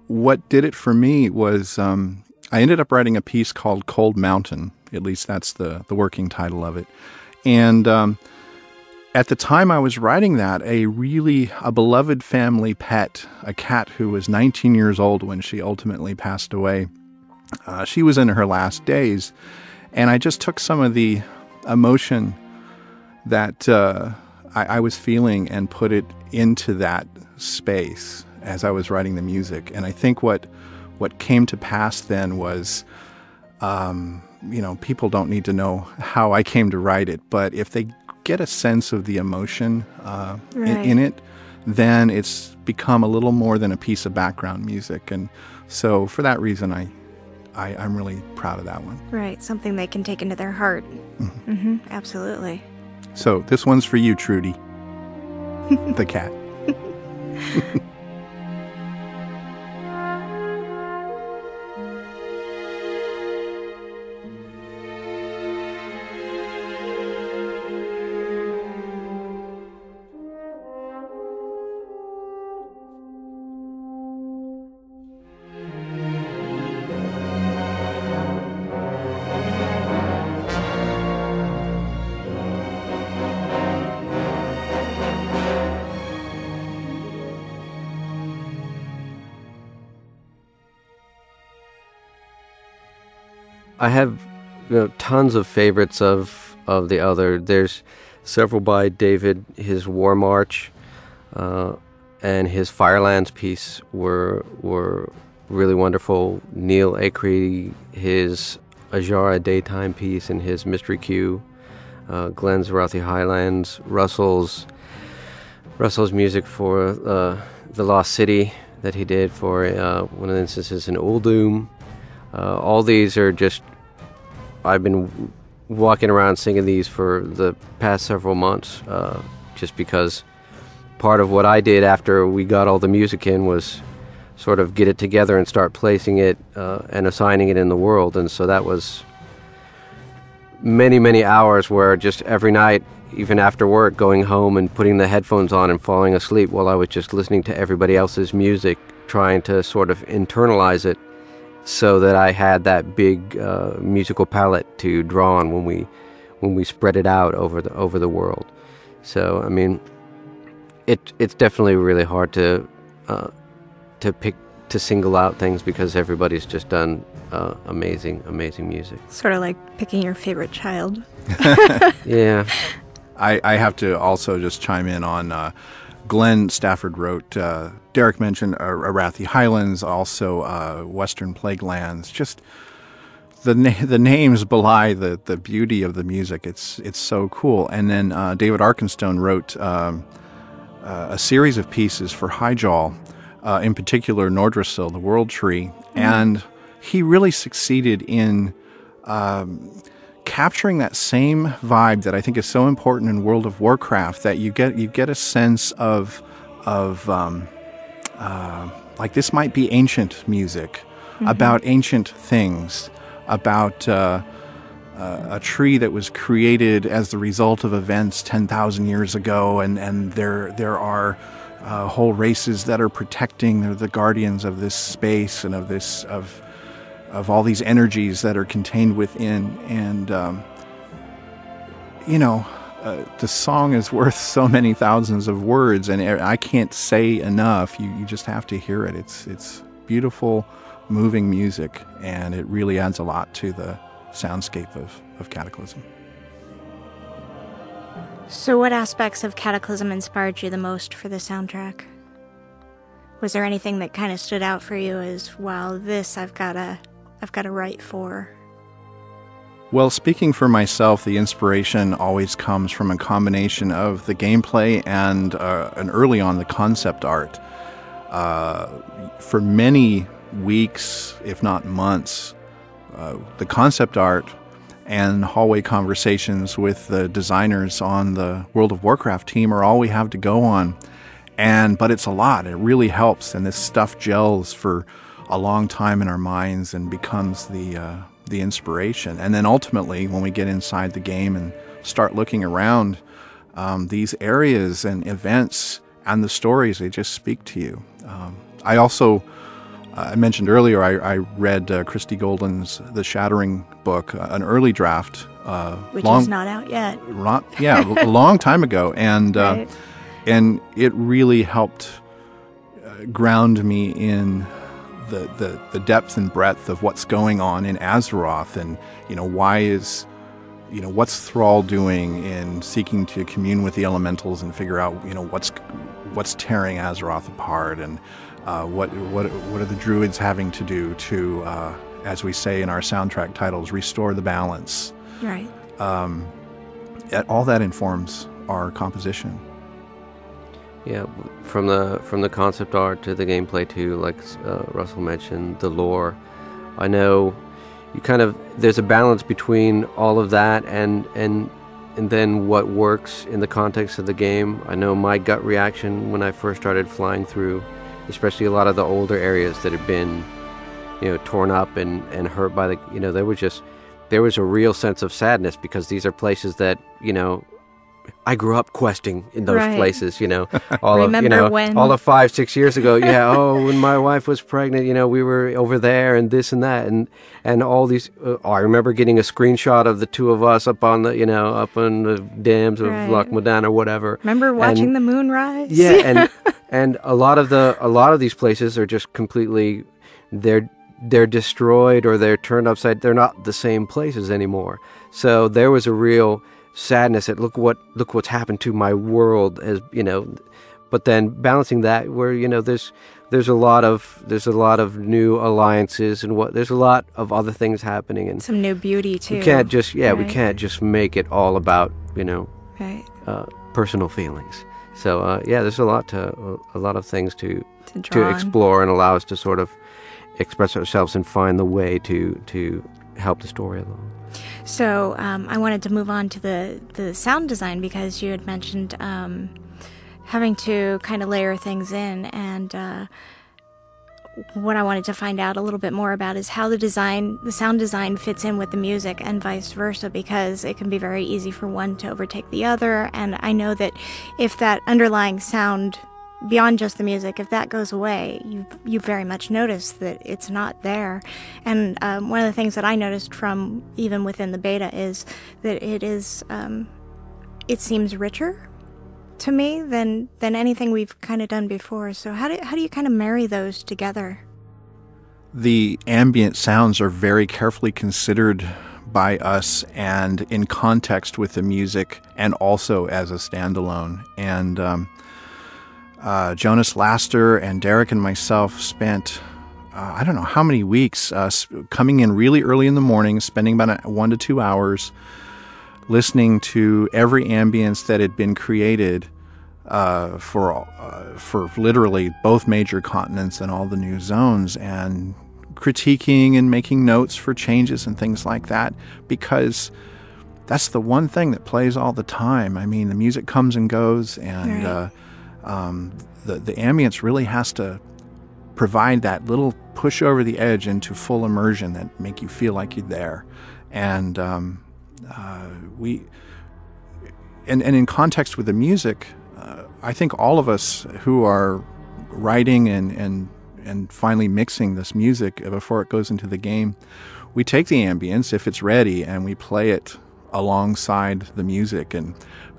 what did it for me was I ended up writing a piece called Cold Mountain. At least that's the working title of it, and at the time I was writing that, a beloved family pet, a cat who was 19 years old when she ultimately passed away, she was in her last days, and I just took some of the emotion that I was feeling and put it into that space as I was writing the music. And I think what came to pass then was, people don't need to know how I came to write it, but if they get a sense of the emotion in it, then it's become a little more than a piece of background music. And so for that reason, I'm really proud of that one. Right, something they can take into their heart. Mm-hmm. Mm-hmm, absolutely. So this one's for you, Trudy, the cat. I have tons of favorites of the other. There's several by David. His War March and his Firelands piece were really wonderful. Neil Acree, his Ajara Daytime piece and his Mystery Queue. Glenn's Rothi Highlands. Russell's music for the Lost City that he did for one of the instances in Uldum. All these are just, I've been walking around singing these for the past several months, just because part of what I did after we got all the music in was sort of get it together and start placing it and assigning it in the world. And so that was many, many hours where just every night, even after work, going home and putting the headphones on and falling asleep while I was just listening to everybody else's music, trying to sort of internalize it, so that I had that big musical palette to draw on when we spread it out over the world. So I mean, it's definitely really hard to single out things because everybody's just done amazing music. Sort of like picking your favorite child. Yeah. I have to also just chime in on Glenn Stafford wrote, Derek mentioned Arathi Highlands, also Western Plaguelands. Just the names belie the beauty of the music. It's so cool. And then David Arkenstone wrote a series of pieces for Highjaw, in particular Nordrasil, the World Tree, and he really succeeded in capturing that same vibe that I think is so important in World of Warcraft, that you get a sense of like this might be ancient music, about ancient things, about a tree that was created as the result of events 10,000 years ago, and there are whole races that are protecting, they're the guardians of this space and of all these energies that are contained within. And the song is worth so many thousands of words, and I can't say enough. You just have to hear it. It's beautiful, moving music, and it really adds a lot to the soundscape of Cataclysm. So what aspects of Cataclysm inspired you the most for the soundtrack? Was there anything that kind of stood out for you as, wow, this I've got to write for? Well, speaking for myself, the inspiration always comes from a combination of the gameplay and early on the concept art. For many weeks, if not months, the concept art and hallway conversations with the designers on the World of Warcraft team are all we have to go on. But it's a lot. It really helps, and this stuff gels for a long time in our minds and becomes the inspiration. And then ultimately, when we get inside the game and start looking around, these areas and events and the stories, they just speak to you. I also, I mentioned earlier, I read Christy Golden's The Shattering book, an early draft. Which is not out yet. A long time ago. And, right. And it really helped ground me in the depth and breadth of what's going on in Azeroth, and what's Thrall doing in seeking to commune with the elementals and figure out what's tearing Azeroth apart, and what are the druids having to do to, as we say in our soundtrack titles, restore the balance. Right. All that informs our composition. Yeah, from the concept art to the gameplay too, like Russell mentioned, the lore. I know there's a balance between all of that and then what works in the context of the game. I know my gut reaction when I first started flying through, especially a lot of the older areas that had been, torn up and hurt by the, there was a real sense of sadness, because these are places that, I grew up questing in those places, all of 5-6 years ago. Yeah. Oh, when my wife was pregnant, we were over there and this and that. And all these, I remember getting a screenshot of the two of us up on the, up on the dams of Loch Modan or whatever. Remember watching the moon rise? Yeah. And a lot of these places are just completely, they're destroyed or they're turned upside. They're not the same places anymore. So there was a real sadness at look what's happened to my world, as but then balancing that where there's a lot of new alliances and there's a lot of other things happening, and some new beauty too. We can't just make it all about personal feelings. So there's a lot of things to explore and allow us to sort of express ourselves and find the way to help the story along. So I wanted to move on to the sound design, because you had mentioned having to kind of layer things in, and what I wanted to find out a little bit more about is how the sound design fits in with the music and vice versa, because it can be very easy for one to overtake the other. And I know that if that underlying sound beyond just the music, if that goes away, you very much notice that it's not there. And one of the things that I noticed from even within the beta is that it seems richer to me than anything we've kind of done before. So how do you kind of marry those together? The ambient sounds are very carefully considered by us and in context with the music, and also as a standalone. And Jonas Laster and Derek and myself spent, I don't know how many weeks, coming in really early in the morning, spending about 1 to 2 hours, listening to every ambience that had been created for literally both major continents and all the new zones, and critiquing and making notes for changes and things like that, because that's the one thing that plays all the time. I mean, the music comes and goes, and Right. The ambience really has to provide that little push over the edge into full immersion that make you feel like you're there. And in context with the music, I think all of us who are writing and finally mixing this music before it goes into the game, we take the ambience if it's ready and we play it alongside the music and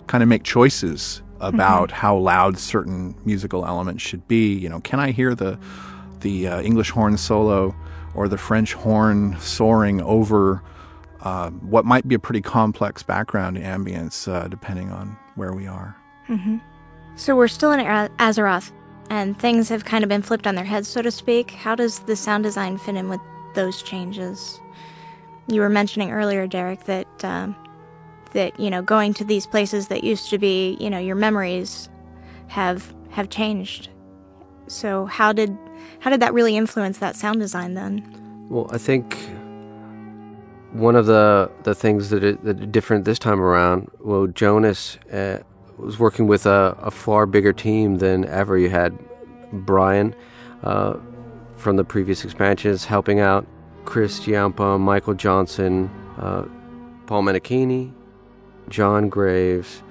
kind of make choices about how loud certain musical elements should be. You know, can I hear the English horn solo or the French horn soaring over what might be a pretty complex background ambience, depending on where we are. Mm-hmm. So we're still in Azeroth, and things have kind of been flipped on their heads, so to speak. How does the sound design fit in with those changes? You were mentioning earlier, Derek, that going to these places that used to be, your memories have changed. So how did that really influence that sound design then? Well, I think one of the things that are different this time around, well, Jonas was working with a far bigger team than ever. You had Brian from the previous expansions helping out, Chris Giampa, Michael Johnson, Paul Menachini, John Graves,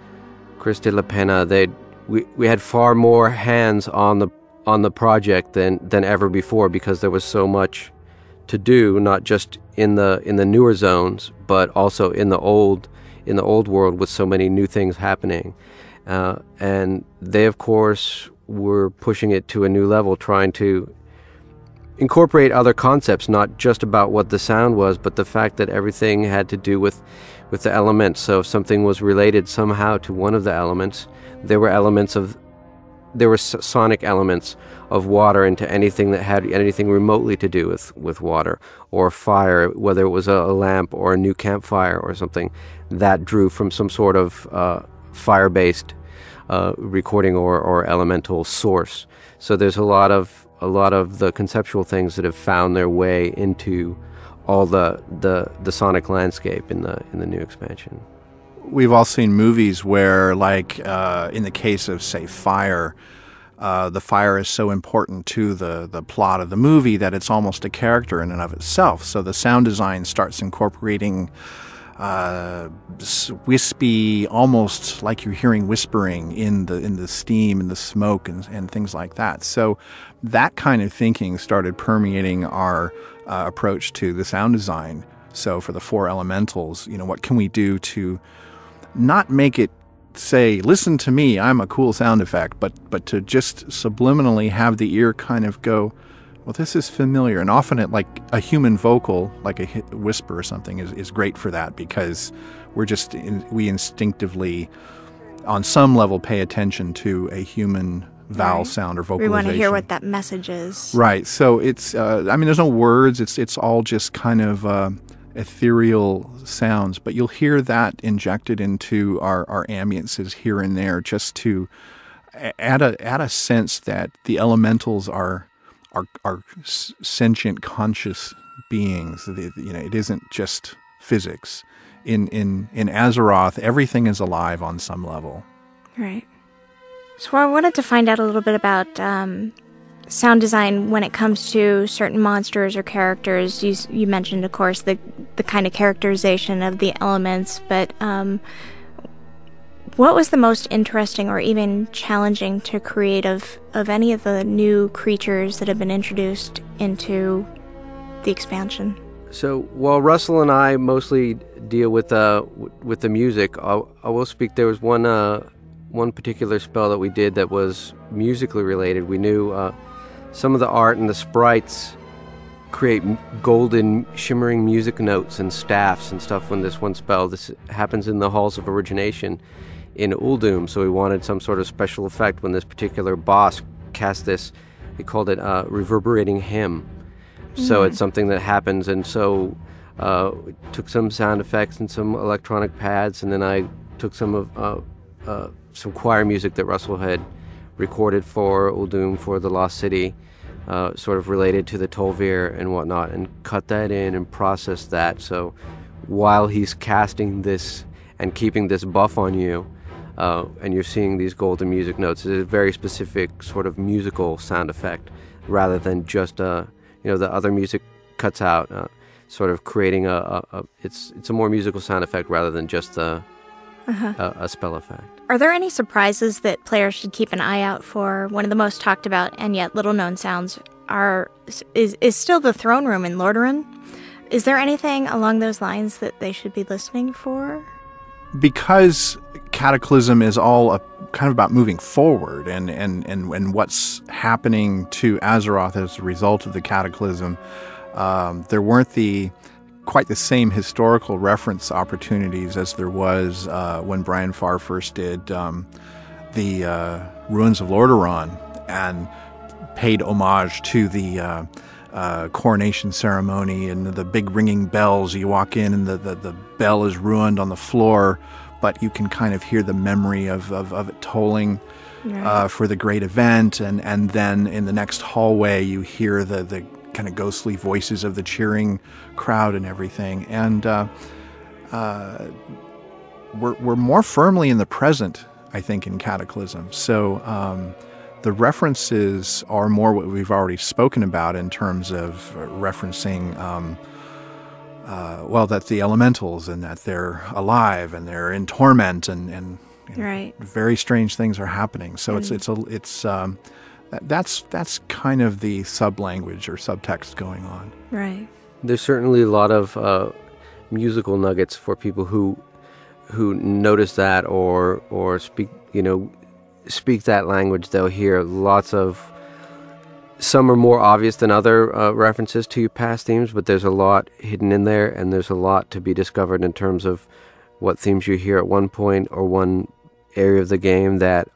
Chris De La Pena. We had far more hands on the project than ever before, because there was so much to do, not just in the newer zones, but also in the old world with so many new things happening. And they, of course, were pushing it to a new level, trying to incorporate other concepts, not just about what the sound was, but the fact that everything had to do with the elements. So if something was related somehow to one of the elements, there were sonic elements of water into anything that had anything remotely to do with water, or fire, whether it was a lamp or a new campfire or something that drew from some sort of fire-based recording or elemental source. So there's a lot of the conceptual things that have found their way into all the sonic landscape in the new expansion. We've all seen movies where, like in the case of, say, Fire, the fire is so important to the plot of the movie that it's almost a character in and of itself. So the sound design starts incorporating wispy, almost like you're hearing whispering in the steam and the smoke and things like that. So that kind of thinking started permeating our approach to the sound design. So for the 4 elementals, what can we do to not make it say, listen to me, I'm a cool sound effect, but to just subliminally have the ear kind of go, well, this is familiar. And often like a human vocal, like a whisper or something is great for that, because we instinctively, on some level, pay attention to a human vowel sound or vocalization. We want to hear what that message is. Right. So it's, there's no words. It's all just kind of ethereal sounds, but you'll hear that injected into our ambiences here and there, just to add a sense that the elementals are sentient, conscious beings. It isn't just physics. In Azeroth, everything is alive on some level. Right. So I wanted to find out a little bit about sound design when it comes to certain monsters or characters. You mentioned, of course, the kind of characterization of the elements, but what was the most interesting or even challenging to create of any of the new creatures that have been introduced into the expansion? So while Russell and I mostly deal with the music, I will speak. There was one particular spell that we did that was musically related. We knew some of the art and the sprites create golden, shimmering music notes and staffs and stuff when this one spell. This happens in the Halls of Origination in Uldum, so we wanted some sort of special effect when this particular boss cast this. We called it reverberating hymn. So it's something that happens, and so took some sound effects and some electronic pads, and then I took some choir music that Russell had recorded for Uldum for the Lost City, sort of related to the Tolvir and whatnot, and cut that in and processed that. So while he's casting this and keeping this buff on you, and you're seeing these golden music notes, it's a very specific sort of musical sound effect, rather than just the other music cuts out, sort of creating it's a more musical sound effect rather than just a spell effect. Are there any surprises that players should keep an eye out for? One of the most talked about and yet little known sounds is still the throne room in Lordaeron. Is there anything along those lines that they should be listening for? Because Cataclysm is all kind of about moving forward and what's happening to Azeroth as a result of the Cataclysm, there weren't quite the same historical reference opportunities as there was when Brian Farr first did the Ruins of Lordaeron and paid homage to the coronation ceremony and the big ringing bells. You walk in and the bell is ruined on the floor, but you can kind of hear the memory of it tolling for the great event. And then in the next hallway, you hear the kind of ghostly voices of the cheering crowd and everything. And we're more firmly in the present, I think, in Cataclysm. So the references are more what we've already spoken about in terms of referencing, that the elementals and that they're alive and they're in torment and very strange things are happening. So that's kind of the sub-language or subtext going on. Right. There's certainly a lot of musical nuggets for people who notice that or speak that language. They'll hear lots of. Some are more obvious than other references to past themes, but there's a lot hidden in there, and there's a lot to be discovered in terms of what themes you hear at one point or one area of the game that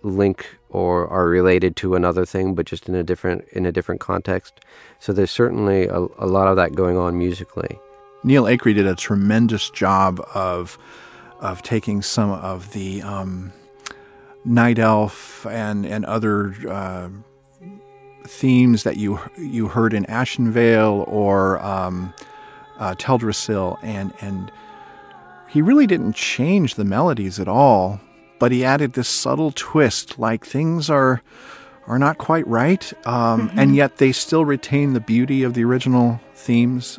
link or are related to another thing, but just in a different context. So there's certainly a lot of that going on musically. Neil Acree did a tremendous job of taking some of the Night Elf and other themes that you heard in Ashenvale or Teldrassil, and he really didn't change the melodies at all, but he added this subtle twist, like things are not quite right, and yet they still retain the beauty of the original themes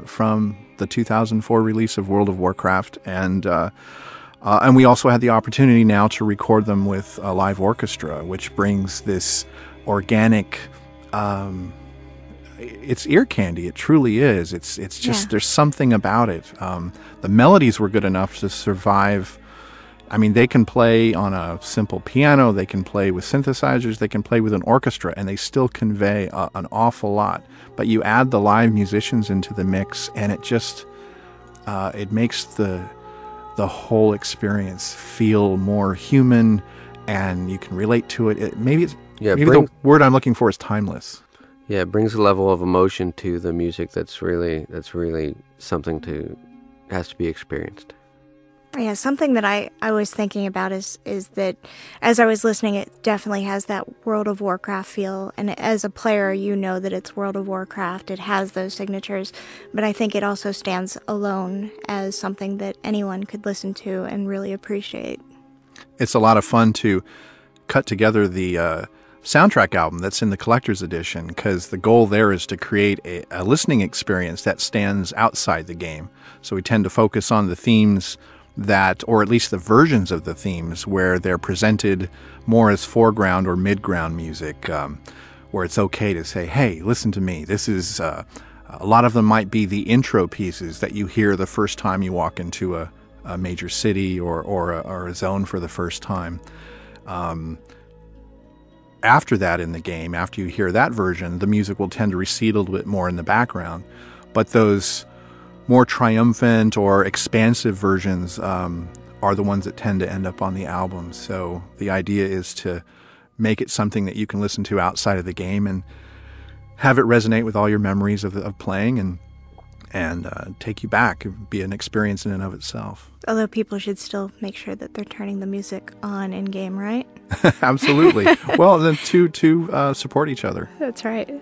from the 2004 release of World of Warcraft, and we also had the opportunity now to record them with a live orchestra, which brings this organic, it's ear candy. It truly is. It's just there's something about it. The melodies were good enough to survive. I mean, they can play on a simple piano, they can play with synthesizers, they can play with an orchestra, and they still convey an awful lot. But you add the live musicians into the mix, and it just it makes the whole experience feel more human, and you can relate to it. Maybe the word I'm looking for is timeless. Yeah, it brings a level of emotion to the music that's really something has to be experienced. Yeah, something that I was thinking about is that as I was listening, it definitely has that World of Warcraft feel. And as a player, you know that it's World of Warcraft. It has those signatures. But I think it also stands alone as something that anyone could listen to and really appreciate. It's a lot of fun to cut together the soundtrack album that's in the collector's edition, because the goal there is to create a listening experience that stands outside the game. So we tend to focus on the themes that, or at least the versions of the themes, where they're presented more as foreground or midground music, where it's okay to say, hey, listen to me. This is, a lot of them might be the intro pieces that you hear the first time you walk into a major city or a zone for the first time. After that in the game, after you hear that version, the music will tend to recede a little bit more in the background. But those more triumphant or expansive versions are are the ones that tend to end up on the album. So the idea is to make it something that you can listen to outside of the game and have it resonate with all your memories of playing and take you back. It would be an experience in and of itself. Although people should still make sure that they're turning the music on in-game, right? Absolutely. Well, the two support each other. That's right.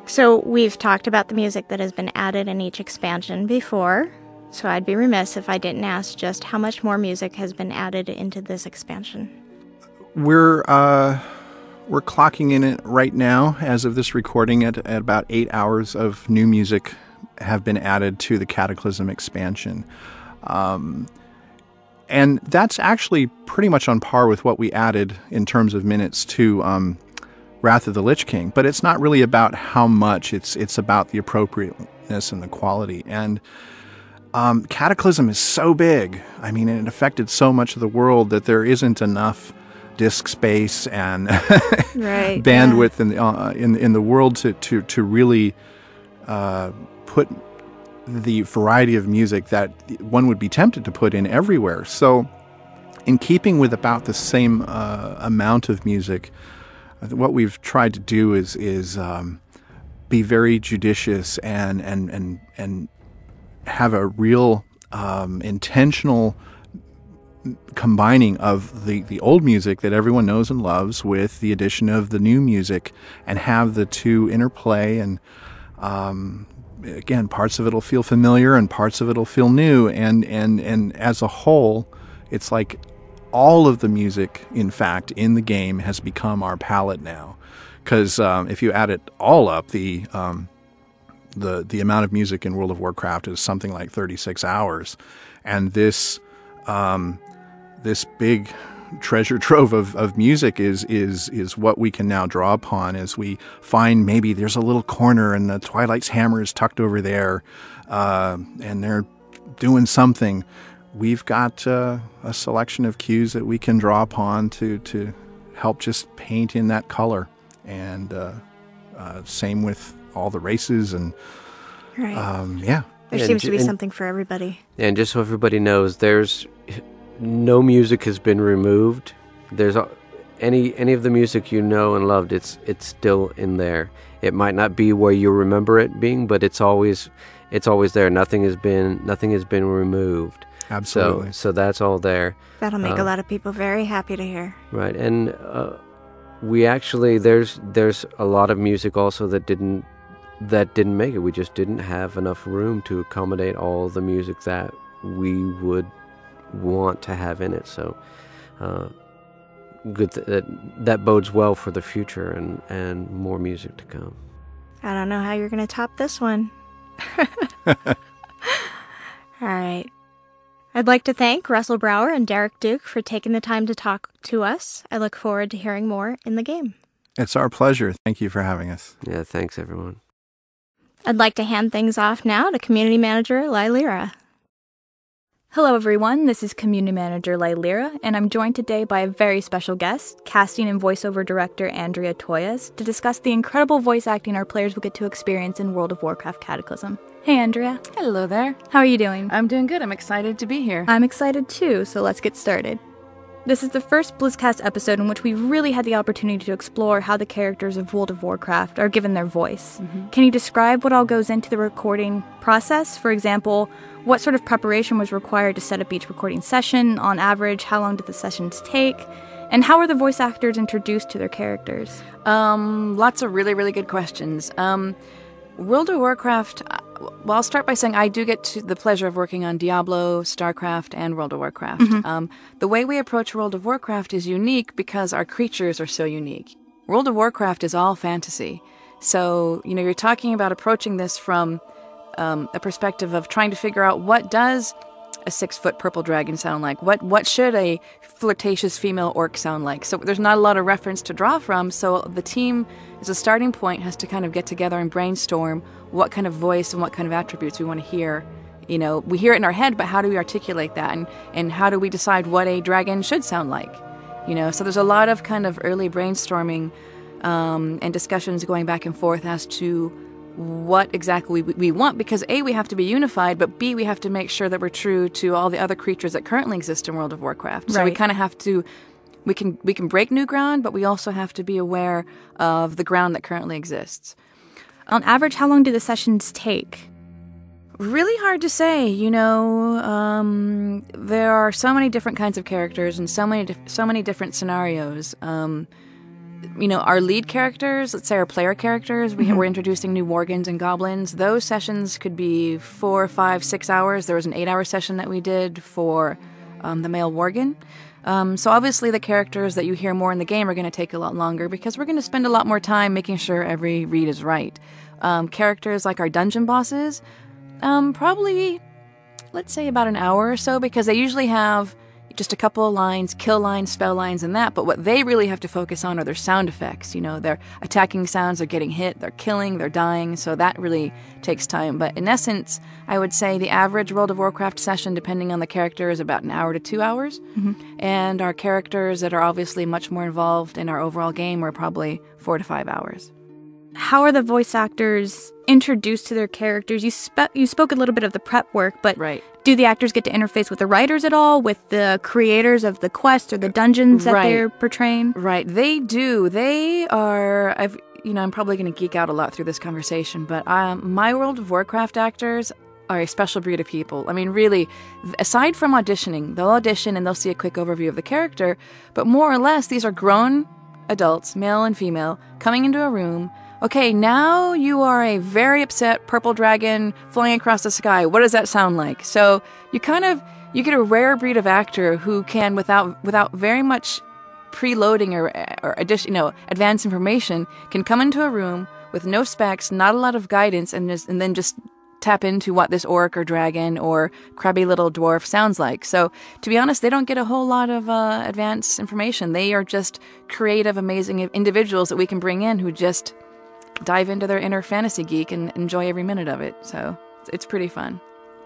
So we've talked about the music that has been added in each expansion before, so I'd be remiss if I didn't ask just how much more music has been added into this expansion. We're clocking in it right now, as of this recording, at about 8 hours of new music have been added to the Cataclysm expansion. And that's actually pretty much on par with what we added in terms of minutes to Wrath of the Lich King. But it's not really about how much, it's about the appropriateness and the quality. And Cataclysm is so big. I mean, it affected so much of the world that there isn't enough disk space and bandwidth in the world to really put the variety of music that one would be tempted to put in everywhere. So, in keeping with about the same amount of music, what we've tried to do is be very judicious and have a real intentional combining of the old music that everyone knows and loves with the addition of the new music, and have the two interplay. And again, parts of it will feel familiar and parts of it will feel new, and as a whole, it's like all of the music, in fact, in the game has become our palette now. Because if you add it all up, the amount of music in World of Warcraft is something like 36 hours, and this big treasure trove of music is what we can now draw upon as we find maybe there's a little corner and the Twilight's hammer is tucked over there, and they're doing something. We've got a selection of cues that we can draw upon to help just paint in that color. And same with all the races and There seems to be something for everybody. And just so everybody knows, there's no music has been removed. There's any of the music you know and loved. It's still in there. It might not be where you remember it being, but it's always there. Nothing has been removed. Absolutely. So that's all there. That'll make a lot of people very happy to hear. Right, and we actually there's a lot of music also that didn't make it. We just didn't have enough room to accommodate all the music that we would want to have in it. So good that bodes well for the future and more music to come. I don't know how you're going to top this one. All right. I'd like to thank Russell Brower and Derek Duke for taking the time to talk to us. I look forward to hearing more in the game. It's our pleasure. Thank you for having us. Yeah, thanks everyone. I'd like to hand things off now to Community Manager Lylira. Hello everyone, this is Community Manager Lylira, and I'm joined today by a very special guest, casting and voiceover director Andrea Toyas, to discuss the incredible voice acting our players will get to experience in World of Warcraft Cataclysm. Hey Andrea. Hello there. How are you doing? I'm doing good. I'm excited to be here. I'm excited too, so let's get started. This is the first BlizzCast episode in which we've really had the opportunity to explore how the characters of World of Warcraft are given their voice. Mm-hmm. Can you describe what all goes into the recording process? For example, what sort of preparation was required to set up each recording session? On average, how long did the sessions take? And how are the voice actors introduced to their characters? Lots of really, really good questions. World of Warcraft, well, I'll start by saying I do get the pleasure of working on Diablo, StarCraft, and World of Warcraft. Mm-hmm. The way we approach World of Warcraft is unique because our creatures are so unique. World of Warcraft is all fantasy. So, you're talking about approaching this from a perspective of trying to figure out what does a 6-foot purple dragon sound like? What should a flirtatious female orc sound like? So there's not a lot of reference to draw from, so the team, as a starting point, has to kind of get together and brainstorm what kind of voice and what kind of attributes we want to hear. We hear it in our head, but how do we articulate that? And how do we decide what a dragon should sound like? So there's a lot of kind of early brainstorming and discussions going back and forth as to what exactly we want, because A, we have to be unified, but B, we have to make sure that we're true to all the other creatures that currently exist in World of Warcraft. So we kind of have to, we can break new ground, but we also have to be aware of the ground that currently exists. On average, how long do the sessions take? Really hard to say, you know. There are so many different kinds of characters and so many different scenarios. You know, our lead characters, let's say our player characters, we're introducing new worgans and goblins. Those sessions could be 4, 5, 6 hours. There was an 8-hour session that we did for the male worgan. So obviously the characters that you hear more in the game are going to take a lot longer because we're going to spend a lot more time making sure every read is right. Characters like our dungeon bosses, probably, let's say about an hour or so, because they usually have just a couple of lines, kill lines, spell lines, and that. But what they really have to focus on are their sound effects. You know, they're attacking sounds, they're getting hit, they're killing, they're dying. So that really takes time. But in essence, I would say the average World of Warcraft session, depending on the character, is about an hour to 2 hours. And our characters that are obviously much more involved in our overall game are probably 4 to 5 hours. How are the voice actors introduced to their characters? You spoke a little bit of the prep work, but do the actors get to interface with the writers at all, with the creators of the quest or the dungeons that they're portraying? Right, they do. They are, I'm probably going to geek out a lot through this conversation, but my World of Warcraft actors are a special breed of people. I mean, really, aside from auditioning, they'll audition and they'll see a quick overview of the character, but more or less, these are grown adults, male and female, coming into a room. Okay, now you are a very upset purple dragon flying across the sky. What does that sound like? So you get a rare breed of actor who can, without very much preloading or advanced information, can come into a room with no specs, not a lot of guidance, and then just tap into what this orc or dragon or crabby little dwarf sounds like. So to be honest, they don't get a whole lot of advanced information. They are just creative, amazing individuals that we can bring in who just dive into their inner fantasy geek and enjoy every minute of it. So it's pretty fun.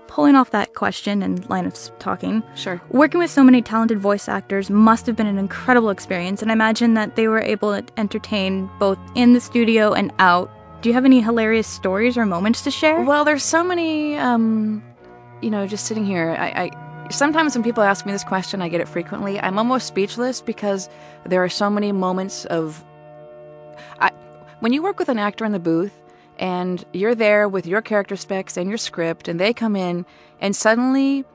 Pulling off that question and line of talking, sure. Working with so many talented voice actors must have been an incredible experience, and I imagine that they were able to entertain both in the studio and out. Do you have any hilarious stories or moments to share? Well, there's so many, just sitting here, I sometimes when people ask me this question, I get it frequently, I'm almost speechless because there are so many moments of... When you work with an actor in the booth and you're there with your character specs and your script and they come in and suddenly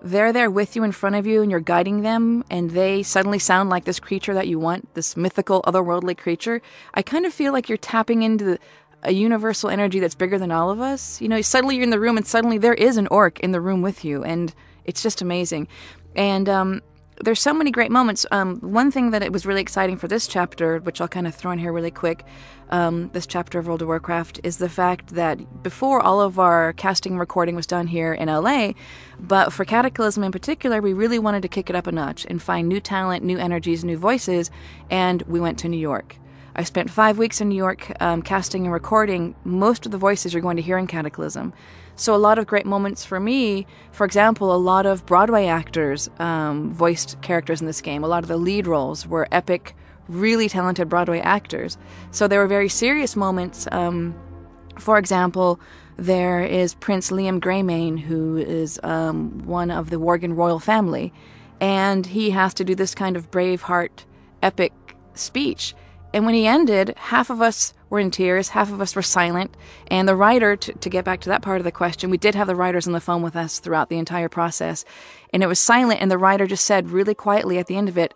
they're there with you in front of you and you're guiding them and they suddenly sound like this creature that you want, this mythical, otherworldly creature, I kind of feel like you're tapping into a universal energy that's bigger than all of us. You know, suddenly you're in the room and suddenly there is an orc in the room with you and it's just amazing. And there's so many great moments. One thing that it was really exciting for this chapter, which I'll kind of throw in here really quick, this chapter of World of Warcraft, is the fact that before all of our casting and recording was done here in LA, but for Cataclysm in particular, we really wanted to kick it up a notch and find new talent, new energies, new voices, and we went to New York. I spent 5 weeks in New York casting and recording most of the voices you're going to hear in Cataclysm. So a lot of great moments for me, for example, a lot of Broadway actors voiced characters in this game. A lot of the lead roles were epic, really talented Broadway actors. So there were very serious moments. For example, there is Prince Liam Greymane, who is one of the Worgan royal family, and he has to do this kind of Braveheart epic speech. And when he ended, half of us were in tears, half of us were silent, and the writer, to get back to that part of the question, we did have the writers on the phone with us throughout the entire process, and it was silent, and the writer just said really quietly at the end of it,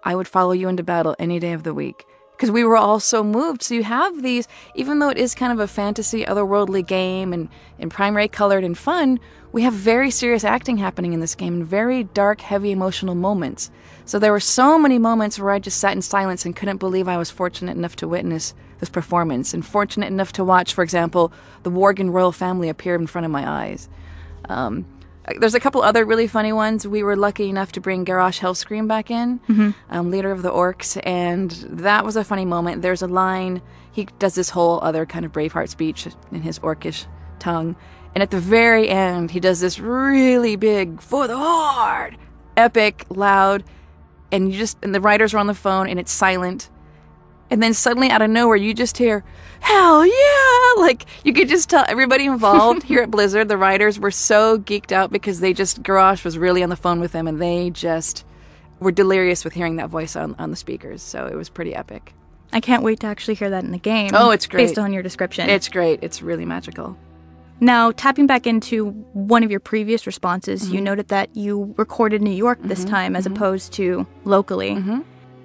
I would follow you into battle any day of the week. Because we were all so moved. So you have these, even though it is kind of a fantasy, otherworldly game and primary colored and fun, we have very serious acting happening in this game and very dark, heavy, emotional moments. So there were so many moments where I just sat in silence and couldn't believe I was fortunate enough to witness this performance and fortunate enough to watch, for example, the Worgan royal family appear in front of my eyes. There's a couple other really funny ones. We were lucky enough to bring Garrosh Hellscream back in, leader of the orcs, and that was a funny moment. There's a line, he does this whole other kind of Braveheart speech in his orcish tongue, and at the very end, he does this really big, for the Horde, epic, loud, and the writers are on the phone, and it's silent, And then suddenly out of nowhere, you just hear, hell yeah! Like, you could just tell everybody involved here at Blizzard, the writers were so geeked out because Garrosh was really on the phone with them, and they just were delirious with hearing that voice on the speakers. So it was pretty epic. I can't wait to actually hear that in the game. Oh, it's great. Based on your description. It's great. It's really magical. Now, tapping back into one of your previous responses, you noted that you recorded New York this time as opposed to locally.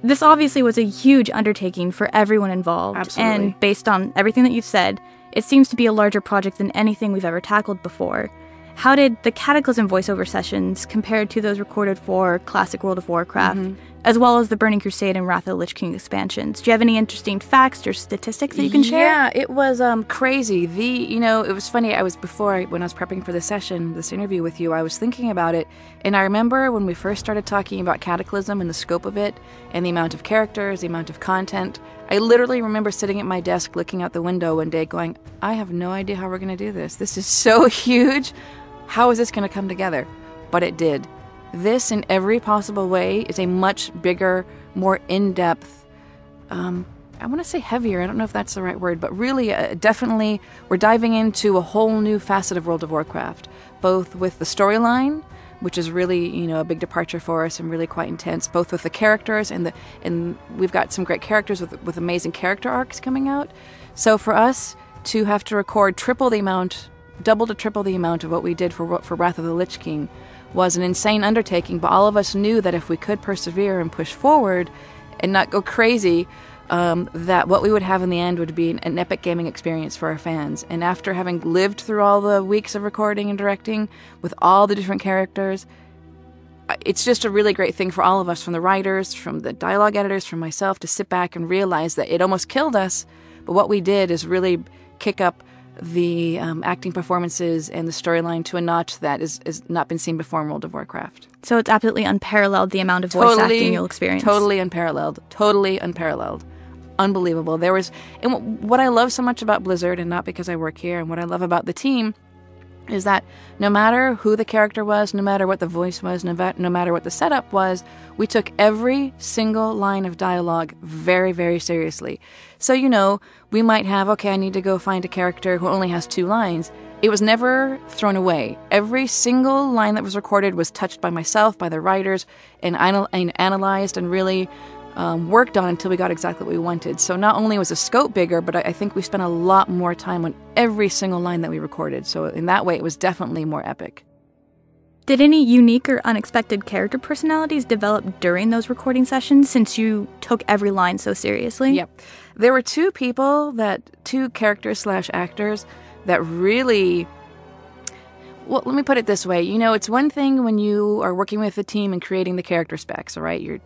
This obviously was a huge undertaking for everyone involved. Absolutely. And based on everything that you've said, it seems to be a larger project than anything we've ever tackled before. How did the Cataclysm voiceover sessions compare to those recorded for classic World of Warcraft, as well as the Burning Crusade and Wrath of the Lich King expansions? Do you have any interesting facts or statistics that you can share? Yeah, it was crazy. It was funny. When I was prepping for this interview with you, I was thinking about it, and I remember when we first started talking about Cataclysm and the scope of it, and the amount of characters, the amount of content. I literally remember sitting at my desk, looking out the window one day, going, "I have no idea how we're going to do this. This is so huge. How is this going to come together?" But it did. This, in every possible way, is a much bigger, more in-depth, I want to say heavier, I don't know if that's the right word, but really, definitely, we're diving into a whole new facet of World of Warcraft, both with the storyline, which is really, a big departure for us and really quite intense, both with the characters, and we've got some great characters with amazing character arcs coming out. So for us to have to record double to triple the amount of what we did for Wrath of the Lich King was an insane undertaking, but all of us knew that if we could persevere and push forward and not go crazy, that what we would have in the end would be an epic gaming experience for our fans. And after having lived through all the weeks of recording and directing with all the different characters, it's just a really great thing for all of us, from the writers, from the dialogue editors, from myself, to sit back and realize that it almost killed us, but what we did is really kick up the acting performances and the storyline to a notch that is not been seen before in World of Warcraft. So it's absolutely unparalleled, the amount of voice acting you'll experience. Totally unparalleled. Unbelievable. And what I love so much about Blizzard, and not because I work here, and what I love about the team, is that no matter who the character was, no matter what the voice was, no matter what the setup was, we took every single line of dialogue very, very seriously. So, we might have, I need to go find a character who only has 2 lines. It was never thrown away. Every single line that was recorded was touched by myself, by the writers, and analyzed and really worked on until we got exactly what we wanted. So not only was the scope bigger, but I think we spent a lot more time on every single line that we recorded. So in that way, it was definitely more epic. Did any unique or unexpected character personalities develop during those recording sessions, since you took every line so seriously? Yep. There were 2 characters/actors that really... Well, let me put it this way. It's one thing when you are working with a team and creating the character specs, all right? You're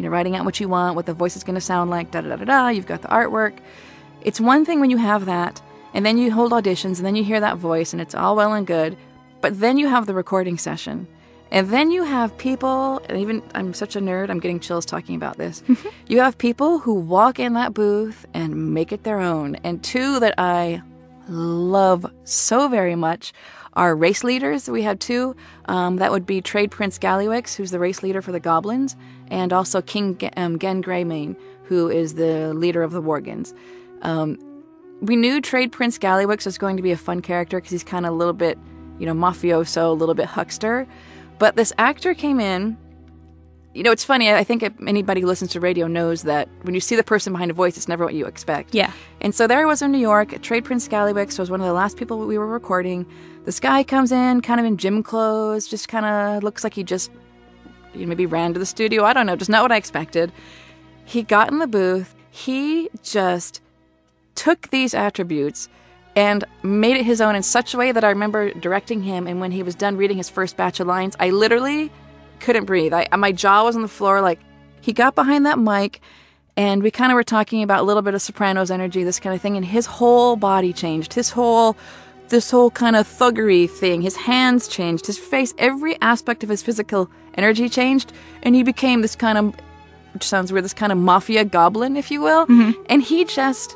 writing out what you want, what the voice is going to sound like, da-da-da-da-da. You've got the artwork. It's one thing when you have that, and then you hold auditions, and then you hear that voice, and it's all well and good. But then you have the recording session. And then you have people, and even, I'm such a nerd, I'm getting chills talking about this. You have people who walk in that booth and make it their own. And 2 that I love so very much are race leaders. We had 2. That would be Trade Prince Gallywix, who's the race leader for the Goblins, and also King Gen Greymane, who is the leader of the Worgans. We knew Trade Prince Gallywix was going to be a fun character because he's kind of a little bit, mafioso, a little bit huckster. But this actor came in. It's funny. I think anybody who listens to radio knows that when you see the person behind a voice, it's never what you expect. Yeah. And so there I was in New York. Trade Prince Gallywix was one of the last people we were recording. This guy comes in kind of in gym clothes, just kind of looks like he just maybe ran to the studio. I don't know, just not what I expected. He got in the booth. He just took these attributes and made it his own in such a way that I remember directing him, and when he was done reading his first batch of lines, I literally couldn't breathe. My jaw was on the floor. Like, he got behind that mic, and we kind of were talking about a little bit of Sopranos energy, this kind of thing, and his whole body changed. This whole kind of thuggery thing, his hands changed, his face, every aspect of his physical energy changed, and he became this kind of, which sounds weird, this kind of mafia goblin, if you will. And he just...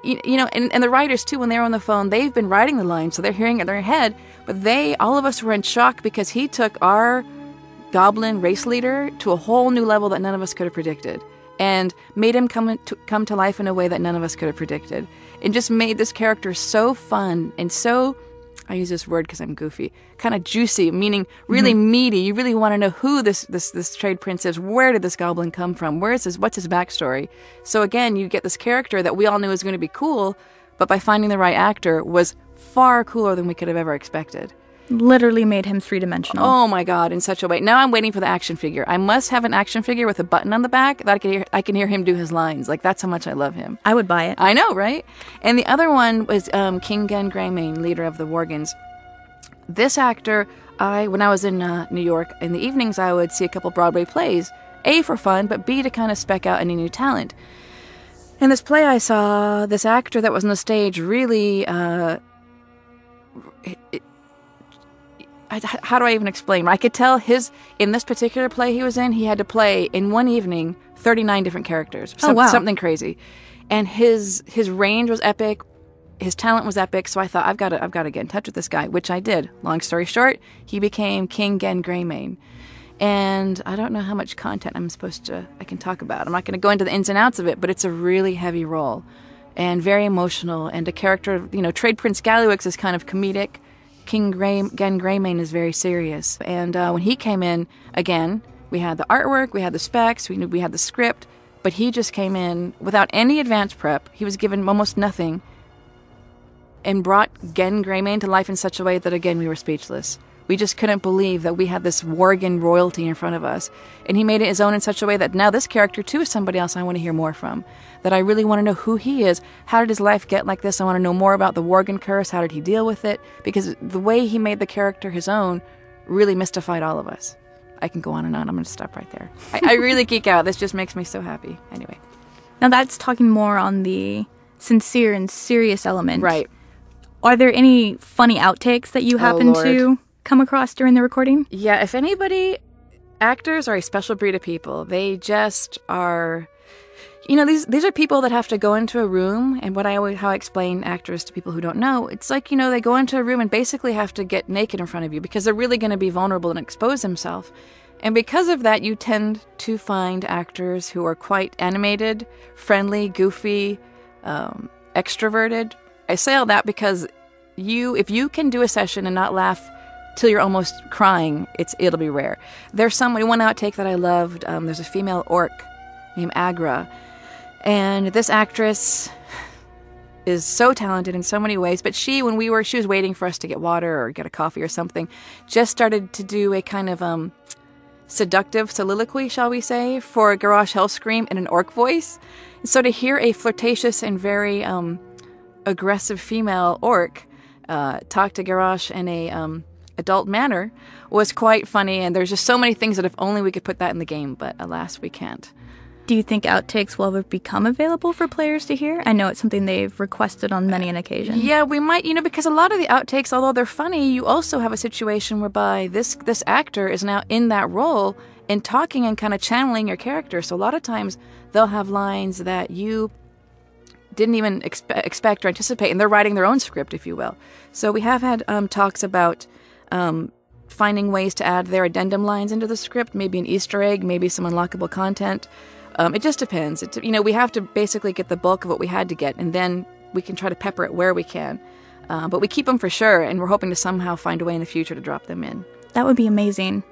and the writers, too, when they were on the phone, they've been writing the lines, so they're hearing it in their head, but all of us were in shock because he took our goblin race leader to a whole new level that none of us could have predicted. and made him come to life in a way that none of us could have predicted. It just made this character so fun and so, I use this word because I'm goofy, kind of juicy, meaning really meaty. You really want to know who this trade prince is. Where did this goblin come from? What's his backstory? So again, you get this character that we all knew was going to be cool, but by finding the right actor was far cooler than we could have ever expected. Literally made him three-dimensional. Oh my God, in such a way. Now I'm waiting for the action figure. I must have an action figure with a button on the back that I can hear him do his lines. Like, that's how much I love him. I would buy it. I know, right? And the other one was King Gen Greymane, leader of the Worgans. This actor, when I was in New York, in the evenings I would see a couple Broadway plays, A, for fun, but B, to kind of spec out any new talent. In this play I saw this actor that was on the stage really... how do I even explain? I could tell in this particular play he was in, he had to play in one evening 39 different characters. Wow. Something crazy. And his range was epic. His talent was epic. So I thought, I've got to get in touch with this guy, which I did. Long story short, he became King Gen Greymane. And I don't know how much content I can talk about. I'm not going to go into the ins and outs of it, but it's a really heavy role and very emotional. And a character, Trade Prince Gallywix is kind of comedic. King Gen Greymane is very serious. And when he came in, again, we had the artwork, we had the specs, we knew we had the script, but he just came in without any advance prep. He was given almost nothing and brought Gen Greymane to life in such a way that, again, we were speechless. We just couldn't believe that we had this Worgen royalty in front of us. And he made it his own in such a way that now this character, too, is somebody else I want to hear more from. That I really want to know who he is. How did his life get like this? I want to know more about the Worgen curse. How did he deal with it? Because the way he made the character his own really mystified all of us. I can go on and on. I'm going to stop right there. I really geek out. This just makes me so happy. Anyway. Now that's talking more on the sincere and serious element. Right. Are there any funny outtakes that you happen to come across during the recording? Yeah, if anybody, actors are a special breed of people. They just are, these are people that have to go into a room, and how I explain actors to people who don't know, it's like, they go into a room and basically have to get naked in front of you because they're really going to be vulnerable and expose themselves. And because of that, you tend to find actors who are quite animated, friendly, goofy, extroverted. I say all that because if you can do a session and not laugh till you're almost crying, it'll be rare. There's one outtake that I loved. There's a female orc named Agra, and this actress is so talented in so many ways. But she was waiting for us to get water or get a coffee or something, just started to do a kind of seductive soliloquy, shall we say, for Garrosh Hellscream in an orc voice. So to hear a flirtatious and very aggressive female orc talk to Garrosh in a adult manner was quite funny, and there's just so many things that if only we could put that in the game, but alas, we can't. Do you think outtakes will ever become available for players to hear? I know it's something they've requested on many an occasion. Yeah, we might, because a lot of the outtakes, although they're funny, you also have a situation whereby this actor is now in that role and talking and kind of channeling your character. So a lot of times they'll have lines that you didn't even expect or anticipate, and they're writing their own script, if you will. So we have had talks about finding ways to add their addendum lines into the script, maybe an Easter egg, maybe some unlockable content. It just depends. We have to basically get the bulk of what we had to get, and then we can try to pepper it where we can. But we keep them for sure, and we're hoping to somehow find a way in the future to drop them in. That would be amazing.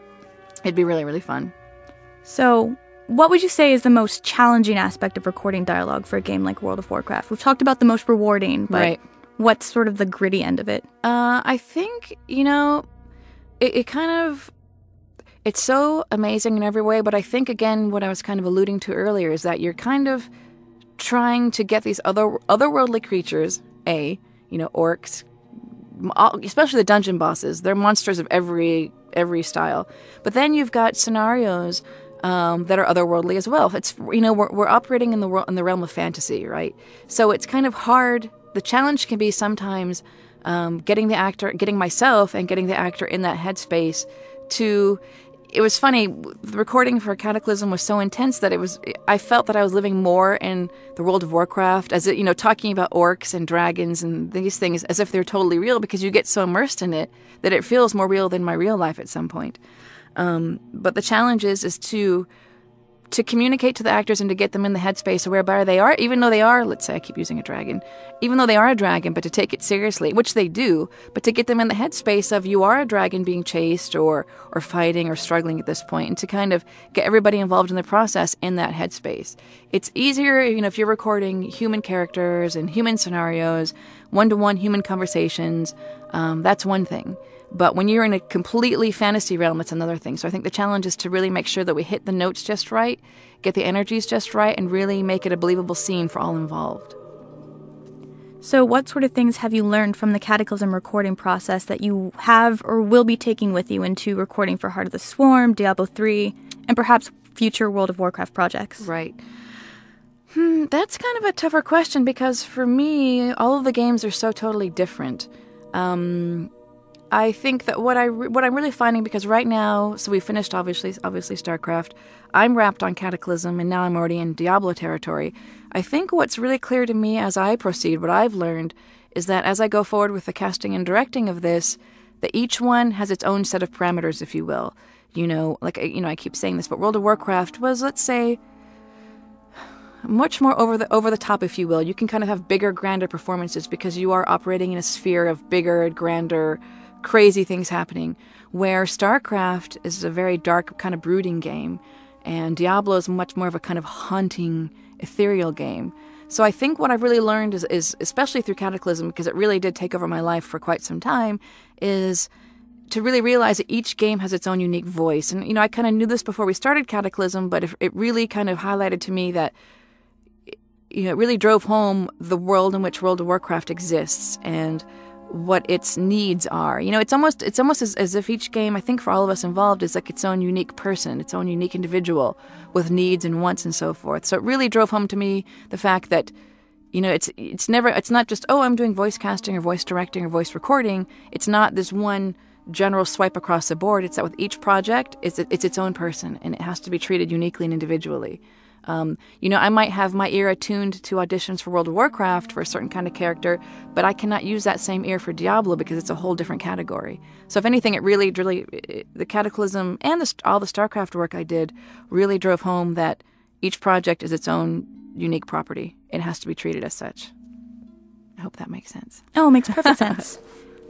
It'd be really, really fun. So, what would you say is the most challenging aspect of recording dialogue for a game like World of Warcraft? We've talked about the most rewarding, but right. What's sort of the gritty end of it? I think, it kind of... It's so amazing in every way, but I think, again, what I was kind of alluding to earlier is that you're kind of trying to get these otherworldly creatures, orcs, especially the dungeon bosses. They're monsters of every style. But then you've got scenarios that are otherworldly as well. It's we're operating in the realm of fantasy, right? So it's kind of hard. The challenge can be sometimes getting myself and getting the actor in that headspace to. It was funny, the recording for Cataclysm was so intense that I felt that I was living more in the World of Warcraft, as talking about orcs and dragons and these things as if they're totally real, because you get so immersed in it that it feels more real than my real life at some point. But the challenge is to to communicate to the actors and to get them in the headspace whereby they are, even though they are, let's say I keep using a dragon, even though they are a dragon, but to take it seriously, which they do, but to get them in the headspace of you are a dragon being chased or fighting or struggling at this point, and to kind of get everybody involved in the process in that headspace. It's easier, if you're recording human characters and human scenarios, one-to-one human conversations, that's one thing. But when you're in a completely fantasy realm, it's another thing. So I think the challenge is to really make sure that we hit the notes just right, get the energies just right, and really make it a believable scene for all involved. So what sort of things have you learned from the Cataclysm recording process that you have or will be taking with you into recording for Heart of the Swarm, Diablo 3, and perhaps future World of Warcraft projects? Right. That's kind of a tougher question because for me, all of the games are so totally different. I think that what I'm really finding, because right now, so we finished obviously StarCraft, I'm wrapped on Cataclysm, and now I'm already in Diablo territory. I think what's really clear to me as I proceed, what I've learned, is that as I go forward with the casting and directing of this, that each one has its own set of parameters, if you will. I keep saying this, but World of Warcraft was, let's say, much more over the top, if you will. You can kind of have bigger, grander performances because you are operating in a sphere of bigger, grander, crazy things happening, where StarCraft is a very dark, kind of brooding game, and Diablo is much more of a kind of haunting, ethereal game. So I think what I've really learned is especially through Cataclysm, because it really did take over my life for quite some time, is to really realize that each game has its own unique voice. And, I kind of knew this before we started Cataclysm, but it really kind of highlighted to me that it really drove home the world in which World of Warcraft exists and what its needs are. It's almost as if each game, I think for all of us involved, is like its own unique person, its own unique individual with needs and wants and so forth. So it really drove home to me the fact that, it's not just, I'm doing voice casting or voice directing or voice recording. It's not this one general swipe across the board. It's that with each project, it's its own person, and it has to be treated uniquely and individually. I might have my ear attuned to auditions for World of Warcraft for a certain kind of character, but I cannot use that same ear for Diablo because it's a whole different category. So if anything, the Cataclysm and all the StarCraft work I did really drove home that each project is its own unique property. It has to be treated as such. I hope that makes sense. Oh, it makes perfect sense.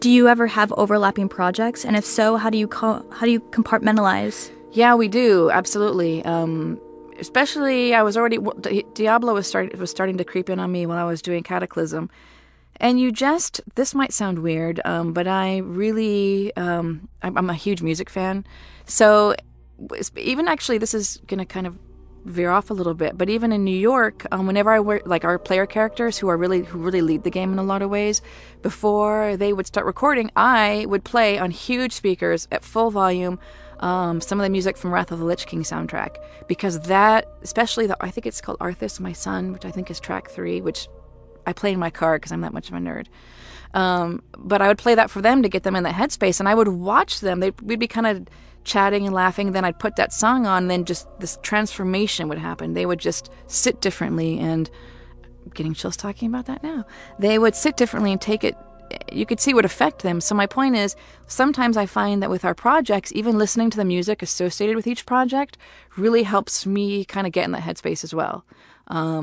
Do you ever have overlapping projects? And if so, how do you compartmentalize? Yeah, we do. Absolutely. Especially, Diablo was starting to creep in on me while I was doing Cataclysm. And this might sound weird, but I really, I'm a huge music fan. So even actually, this is going to kind of veer off a little bit, but even in New York, whenever I work, like our player characters who really lead the game in a lot of ways, before they would start recording, I would play on huge speakers at full volume some of the music from Wrath of the Lich King soundtrack, because that, especially I think it's called Arthas, My Son, which I think is track 3, which I play in my car because I'm that much of a nerd. But I would play that for them to get them in that headspace, and I would watch them. We'd be kind of chatting and laughing, then I'd put that song on, and then just this transformation would happen. They would just sit differently, and I'm getting chills talking about that now. They would sit differently and take it. You could see it would affect them. So my point is, sometimes I find that with our projects, even listening to the music associated with each project really helps me kind of get in that headspace as well.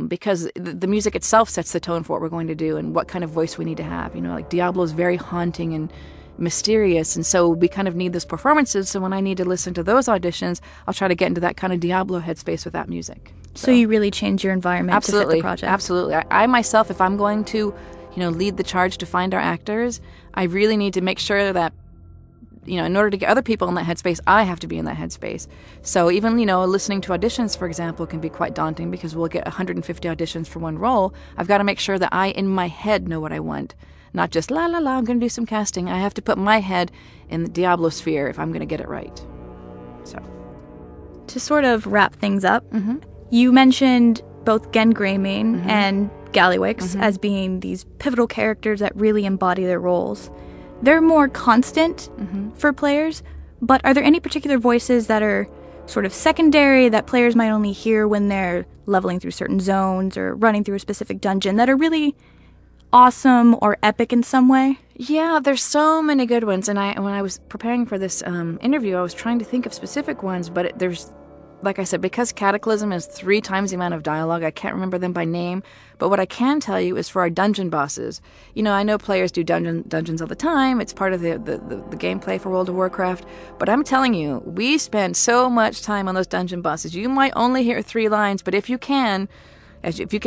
Because the music itself sets the tone for what we're going to do and what kind of voice we need to have. Like Diablo is very haunting and mysterious, and so we kind of need those performances. So when I need to listen to those auditions, I'll try to get into that kind of Diablo headspace with that music. So you really change your environment to fit the project. Absolutely. I myself, if I'm going to lead the charge to find our actors, I really need to make sure that, in order to get other people in that headspace, I have to be in that headspace. So even, listening to auditions, for example, can be quite daunting because we'll get 150 auditions for one role. I've got to make sure that I, in my head, know what I want. Not just, la, la, la, I'm going to do some casting. I have to put my head in the Diablo sphere if I'm going to get it right. So, to sort of wrap things up, you mentioned both Gengraiming and Gallywix as being these pivotal characters that really embody their roles. They're more constant for players, but are there any particular voices that are sort of secondary that players might only hear when they're leveling through certain zones or running through a specific dungeon that are really awesome or epic in some way? Yeah, there's so many good ones. And when I was preparing for this interview, I was trying to think of specific ones, but like I said, because Cataclysm is 3 times the amount of dialogue, I can't remember them by name. But what I can tell you is for our dungeon bosses. I know players do dungeons all the time. It's part of the gameplay for World of Warcraft. But I'm telling you, we spend so much time on those dungeon bosses. You might only hear 3 lines, but if you can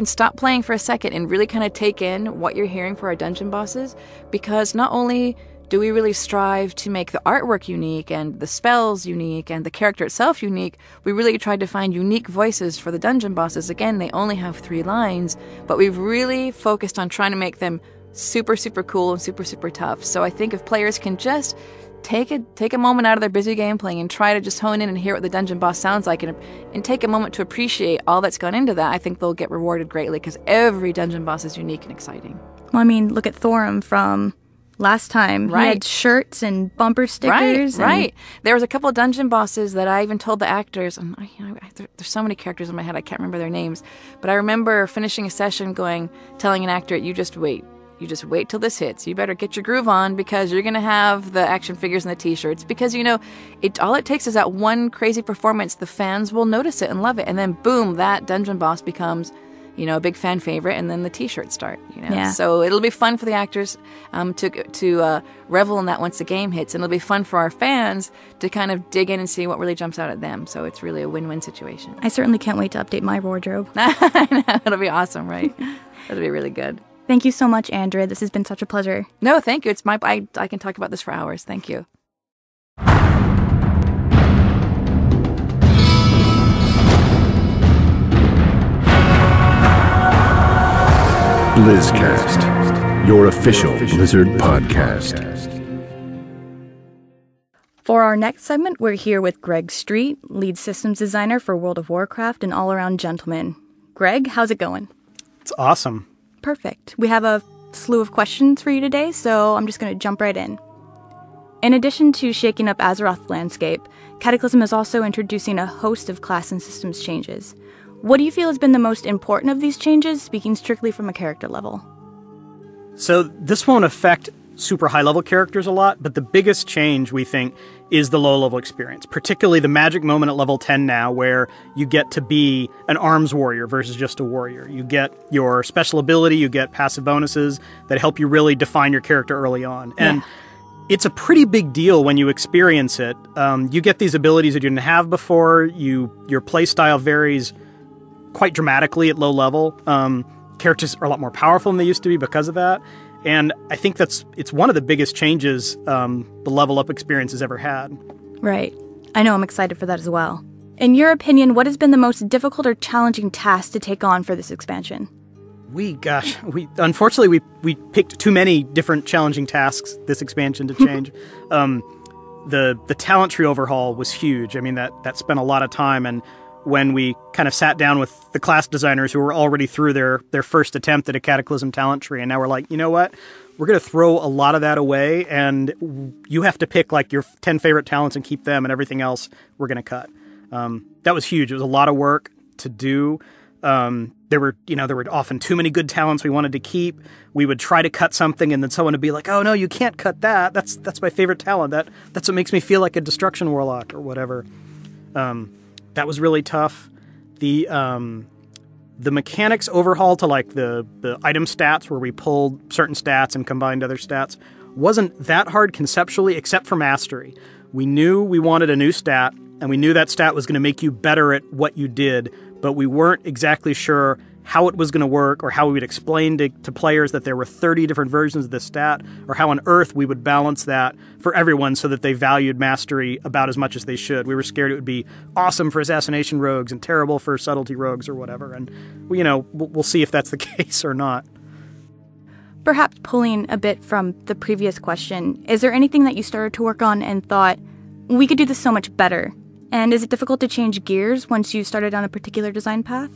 stop playing for a second and really kind of take in what you're hearing for our dungeon bosses, because not only do we really strive to make the artwork unique and the spells unique and the character itself unique, we really tried to find unique voices for the dungeon bosses. Again, they only have 3 lines, but we've really focused on trying to make them super, super cool and super, super tough. So I think if players can just take a moment out of their busy game playing and try to just hone in and hear what the dungeon boss sounds like and take a moment to appreciate all that's gone into that, I think they'll get rewarded greatly because every dungeon boss is unique and exciting. Well, I mean, look at Thorum from last time. Right. He had shirts and bumper stickers. Right. There was a couple of dungeon bosses that I even told the actors, and there's so many characters in my head, I can't remember their names, but I remember finishing a session telling an actor, you just wait till this hits. You better get your groove on because you're going to have the action figures and the t-shirts because, all it takes is that one crazy performance. The fans will notice it and love it. And then, boom, that dungeon boss becomes, a big fan favorite, and then the t-shirts start, Yeah. So it'll be fun for the actors to revel in that once the game hits. And it'll be fun for our fans to kind of dig in and see what really jumps out at them. So it's really a win-win situation. I certainly can't wait to update my wardrobe. It'll be awesome, right? It'll be really good. Thank you so much, Andrea. This has been such a pleasure. No, thank you. It's I can talk about this for hours. Thank you. BlizzCast, your official Blizzard podcast. For our next segment, we're here with Greg Street, lead systems designer for World of Warcraft and all-around gentleman. Greg, how's it going? It's awesome. Perfect. We have a slew of questions for you today, so I'm just going to jump right in. In addition to shaking up Azeroth's landscape, Cataclysm is also introducing a host of class and systems changes. What do you feel has been the most important of these changes, speaking strictly from a character level? So this won't affect super high-level characters a lot, but the biggest change, we think, is the low-level experience, particularly the magic moment at level 10 now, where you get to be an arms warrior versus just a warrior. You get your special ability, you get passive bonuses that help you really define your character early on. And it's a pretty big deal when you experience it. You get these abilities that you didn't have before. Your playstyle varies quite dramatically at low level. Characters are a lot more powerful than they used to be because of that. And I think it's one of the biggest changes the level up experience has ever had. Right. I know, I'm excited for that as well. In your opinion, what has been the most difficult or challenging task to take on for this expansion? Unfortunately, we picked too many different challenging tasks this expansion to change. The talent tree overhaul was huge. I mean, that spent a lot of time, and when we kind of sat down with the class designers who were already through their first attempt at a Cataclysm talent tree, and now we're like, you know what? We're going to throw a lot of that away, and you have to pick like your 10 favorite talents and keep them, and everything else we're going to cut. That was huge. It was a lot of work to do. There were often too many good talents we wanted to keep. We would try to cut something, and then someone would be like, "Oh no, you can't cut that. That's my favorite talent. That's what makes me feel like a destruction warlock or whatever." That was really tough. The mechanics overhaul to like the item stats where we pulled certain stats and combined other stats wasn't that hard conceptually, except for mastery. We knew we wanted a new stat, and we knew that stat was going to make you better at what you did, but we weren't exactly sure how it was going to work or how we would explain to players that there were 30 different versions of this stat, or how on earth we would balance that for everyone so that they valued mastery about as much as they should. We were scared it would be awesome for assassination rogues and terrible for subtlety rogues or whatever, and we'll see if that's the case or not. Perhaps pulling a bit from the previous question, is there anything that you started to work on and thought, we could do this so much better? And is it difficult to change gears once you started on a particular design path?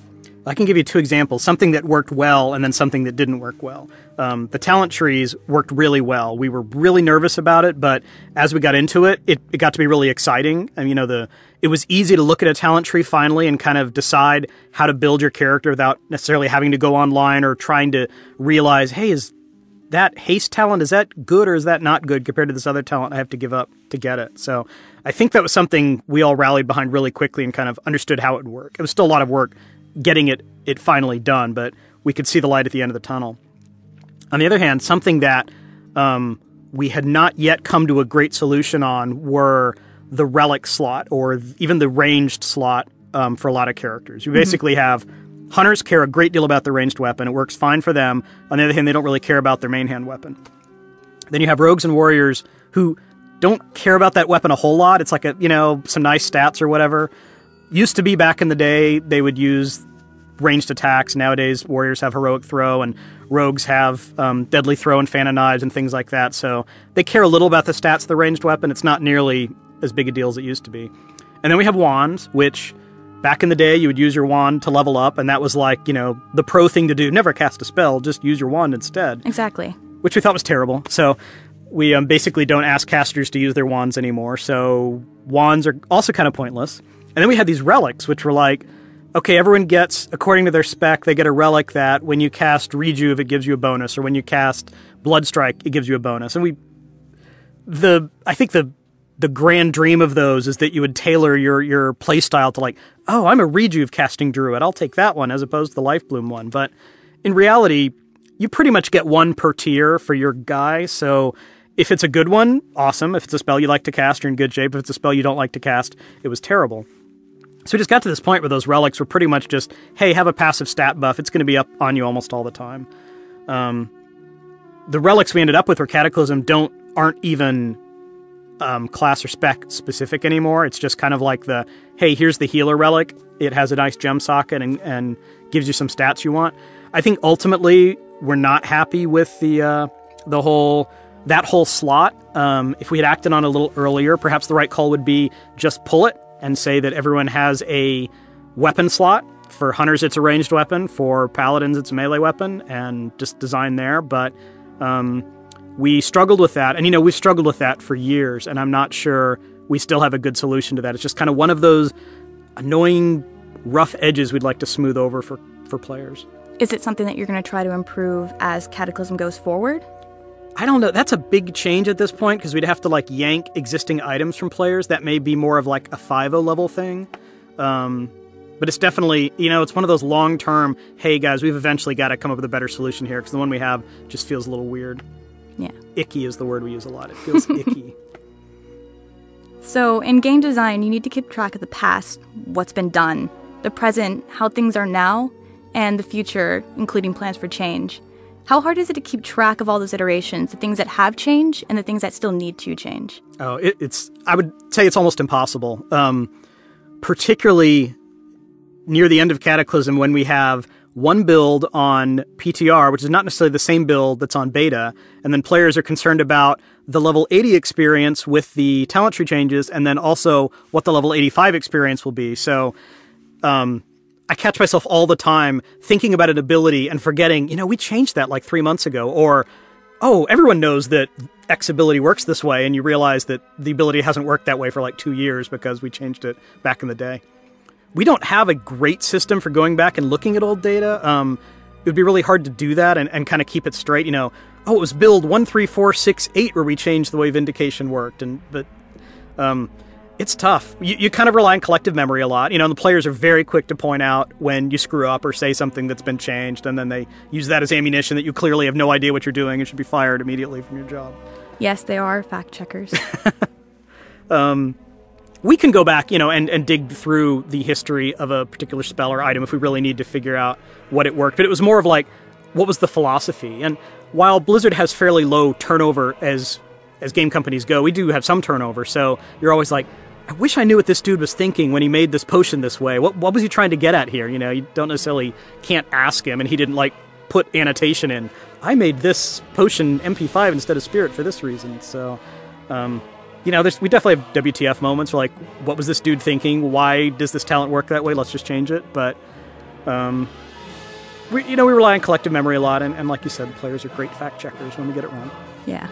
I can give you two examples, something that worked well and then something that didn't work well. The talent trees worked really well. We were really nervous about it, but as we got into it, it got to be really exciting. I mean, it was easy to look at a talent tree finally and kind of decide how to build your character without necessarily having to go online or trying to realize, hey, is that haste talent, is that good or is that not good compared to this other talent I have to give up to get it? So I think that was something we all rallied behind really quickly and kind of understood how it would work. It was still a lot of work getting it finally done, but we could see the light at the end of the tunnel. On the other hand, something that we had not yet come to a great solution on were the relic slot or even the ranged slot for a lot of characters. You basically have hunters care a great deal about the ranged weapon. It works fine for them. On the other hand, they don't really care about their main hand weapon. Then you have rogues and warriors who don't care about that weapon a whole lot. It's like some nice stats or whatever. Used to be back in the day, they would use ranged attacks. Nowadays, warriors have heroic throw and rogues have deadly throw and fan of knives and things like that. So they care a little about the stats of the ranged weapon. It's not nearly as big a deal as it used to be. And then we have wands, which back in the day, you would use your wand to level up, and that was like, the pro thing to do. Never cast a spell, just use your wand instead. Exactly. Which we thought was terrible. So we basically don't ask casters to use their wands anymore. So wands are also kind of pointless. And then we had these relics, which were like, okay, everyone gets, according to their spec, they get a relic that when you cast Rejuve, it gives you a bonus, or when you cast Bloodstrike, it gives you a bonus. And I think the grand dream of those is that you would tailor your playstyle to like, oh, I'm a Rejuve casting druid, I'll take that one as opposed to the Lifebloom one. But in reality, you pretty much get one per tier for your guy, so if it's a good one, awesome. If it's a spell you like to cast, you're in good shape. If it's a spell you don't like to cast, it was terrible. So we just got to this point where those relics were pretty much just, hey, have a passive stat buff. It's going to be up on you almost all the time. The relics we ended up with were Cataclysm aren't even class or spec specific anymore. It's just kind of like hey, here's the healer relic. It has a nice gem socket and gives you some stats you want. I think ultimately we're not happy with that whole slot. If we had acted on it a little earlier, perhaps the right call would be just pull it and say that everyone has a weapon slot. For hunters, it's a ranged weapon. For paladins, it's a melee weapon, and just design there. But we struggled with that, and we've struggled with that for years, and I'm not sure we still have a good solution to that. It's just kind of one of those annoying, rough edges we'd like to smooth over for players. Is it something that you're going to try to improve as Cataclysm goes forward? I don't know. That's a big change at this point, because we'd have to yank existing items from players. That may be more of a 5.0 level thing. But it's definitely, it's one of those long-term, hey guys, we've eventually got to come up with a better solution here, because the one we have just feels a little weird. Yeah. Icky is the word we use a lot. It feels icky. So in game design, you need to keep track of the past, what's been done, the present, how things are now, and the future, including plans for change. How hard is it to keep track of all those iterations, the things that have changed and the things that still need to change? Oh, I would say it's almost impossible. Particularly near the end of Cataclysm, when we have one build on PTR, which is not necessarily the same build that's on beta, and then players are concerned about the level 80 experience with the talent tree changes, and then also what the level 85 experience will be. So I catch myself all the time thinking about an ability and forgetting, we changed that 3 months ago, or, oh, everyone knows that X ability works this way, and you realize that the ability hasn't worked that way for 2 years because we changed it back in the day. We don't have a great system for going back and looking at old data. It would be really hard to do that and kind of keep it straight. Oh, it was build 13468 where we changed the way Vindication worked. But it's tough. You kind of rely on collective memory a lot. And the players are very quick to point out when you screw up or say something that's been changed, and then they use that as ammunition that you clearly have no idea what you're doing and should be fired immediately from your job. Yes, they are fact checkers. We can go back, and dig through the history of a particular spell or item if we really need to figure out what it worked. But it was more of what was the philosophy? And while Blizzard has fairly low turnover as game companies go, we do have some turnover. So you're always I wish I knew what this dude was thinking when he made this potion this way. What was he trying to get at here? You don't necessarily can't ask him, and he didn't put annotation in. I made this potion MP5 instead of Spirit for this reason. So, we definitely have WTF moments where what was this dude thinking? Why does this talent work that way? Let's just change it. But, we rely on collective memory a lot. And like you said, the players are great fact checkers when we get it wrong. Yeah.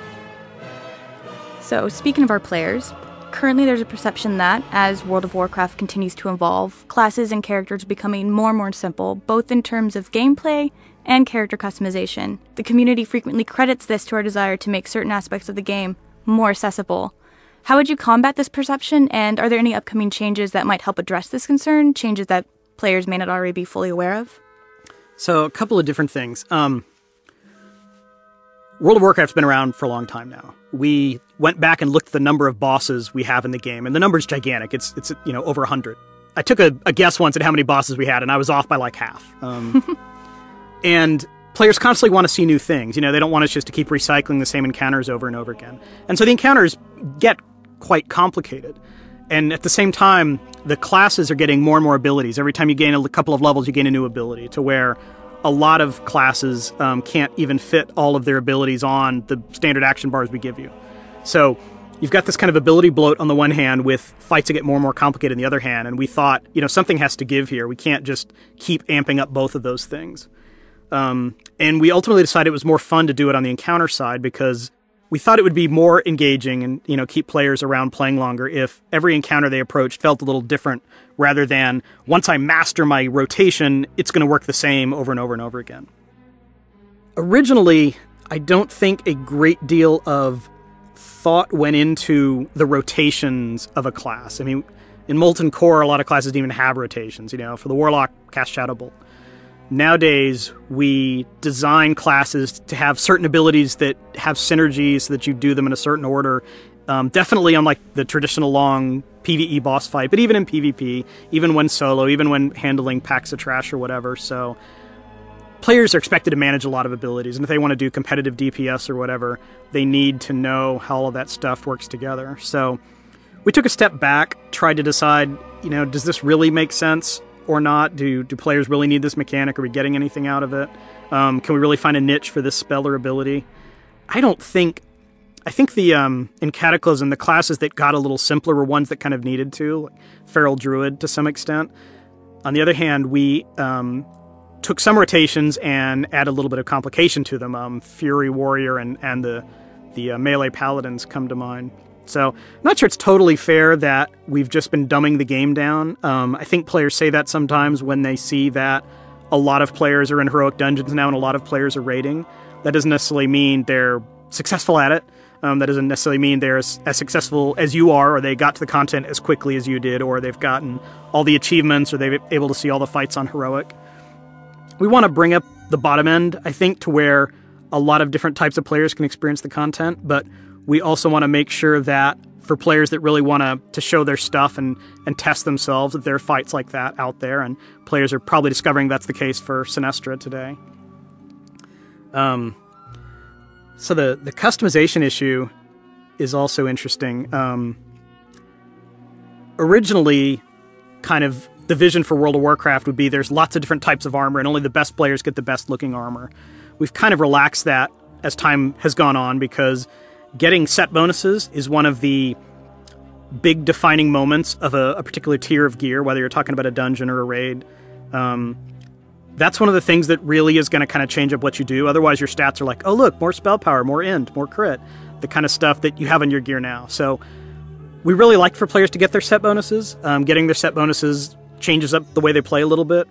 So speaking of our players, Currently, there's a perception that, as World of Warcraft continues to evolve, classes and characters are becoming more and more simple, both in terms of gameplay and character customization. The community frequently credits this to our desire to make certain aspects of the game more accessible. How would you combat this perception, and are there any upcoming changes that might help address this concern, changes that players may not already be fully aware of? So, a couple of different things. World of Warcraft's been around for a long time now. We went back and looked at the number of bosses we have in the game, and the number's gigantic. It's over 100. I took a guess once at how many bosses we had, and I was off by like half. And players constantly want to see new things. They don't want us just to keep recycling the same encounters over and over again. And so the encounters get quite complicated. And at the same time, the classes are getting more and more abilities. Every time you gain a couple of levels, you gain a new ability, to where a lot of classes can't even fit all of their abilities on the standard action bars we give you. So you've got this kind of ability bloat on the one hand, with fights that get more and more complicated on the other hand, and we thought, something has to give here. We can't just keep amping up both of those things. And we ultimately decided it was more fun to do it on the encounter side, because we thought it would be more engaging and keep players around playing longer if every encounter they approached felt a little different, rather than once I master my rotation, it's going to work the same over and over and over again. Originally, I don't think a great deal of thought went into the rotations of a class. I mean, in Molten Core, a lot of classes didn't even have rotations. For the Warlock, cast Shadow Bolt. Nowadays, we design classes to have certain abilities that have synergies so that you do them in a certain order. Definitely unlike the traditional long PvE boss fight, but even in PvP, even when solo, even when handling packs of trash or whatever. So players are expected to manage a lot of abilities, and if they want to do competitive DPS or whatever, they need to know how all of that stuff works together. So we took a step back, tried to decide, does this really make sense or not? Do players really need this mechanic? Are we getting anything out of it? Can we really find a niche for this spell or ability? I think the in Cataclysm, the classes that got a little simpler were ones that kind of needed to, like Feral Druid to some extent. On the other hand, we took some rotations and added a little bit of complication to them. Fury Warrior and the Melee Paladins come to mind. So I'm not sure it's totally fair that we've just been dumbing the game down. I think players say that sometimes when they see that a lot of players are in Heroic Dungeons now and a lot of players are raiding. That doesn't necessarily mean they're successful at it. That doesn't necessarily mean they're as successful as you are, or they got to the content as quickly as you did, or they've gotten all the achievements, or they're able to see all the fights on Heroic. We want to bring up the bottom end, I think, to where a lot of different types of players can experience the content, but we also want to make sure that for players that really want to show their stuff and test themselves, that there are fights like that out there, and players are probably discovering that's the case for Sinestra today. So the customization issue is also interesting. Originally, kind of the vision for World of Warcraft would be there's lots of different types of armor, and only the best players get the best looking armor. We've kind of relaxed that as time has gone on, because getting set bonuses is one of the big defining moments of a particular tier of gear, whether you're talking about a dungeon or a raid. That's one of the things that really is going to kind of change up what you do. Otherwise, your stats are like, oh, look, more spell power, more int, more crit, the kind of stuff that you have in your gear now. So we really like for players to get their set bonuses. Getting their set bonuses changes up the way they play a little bit.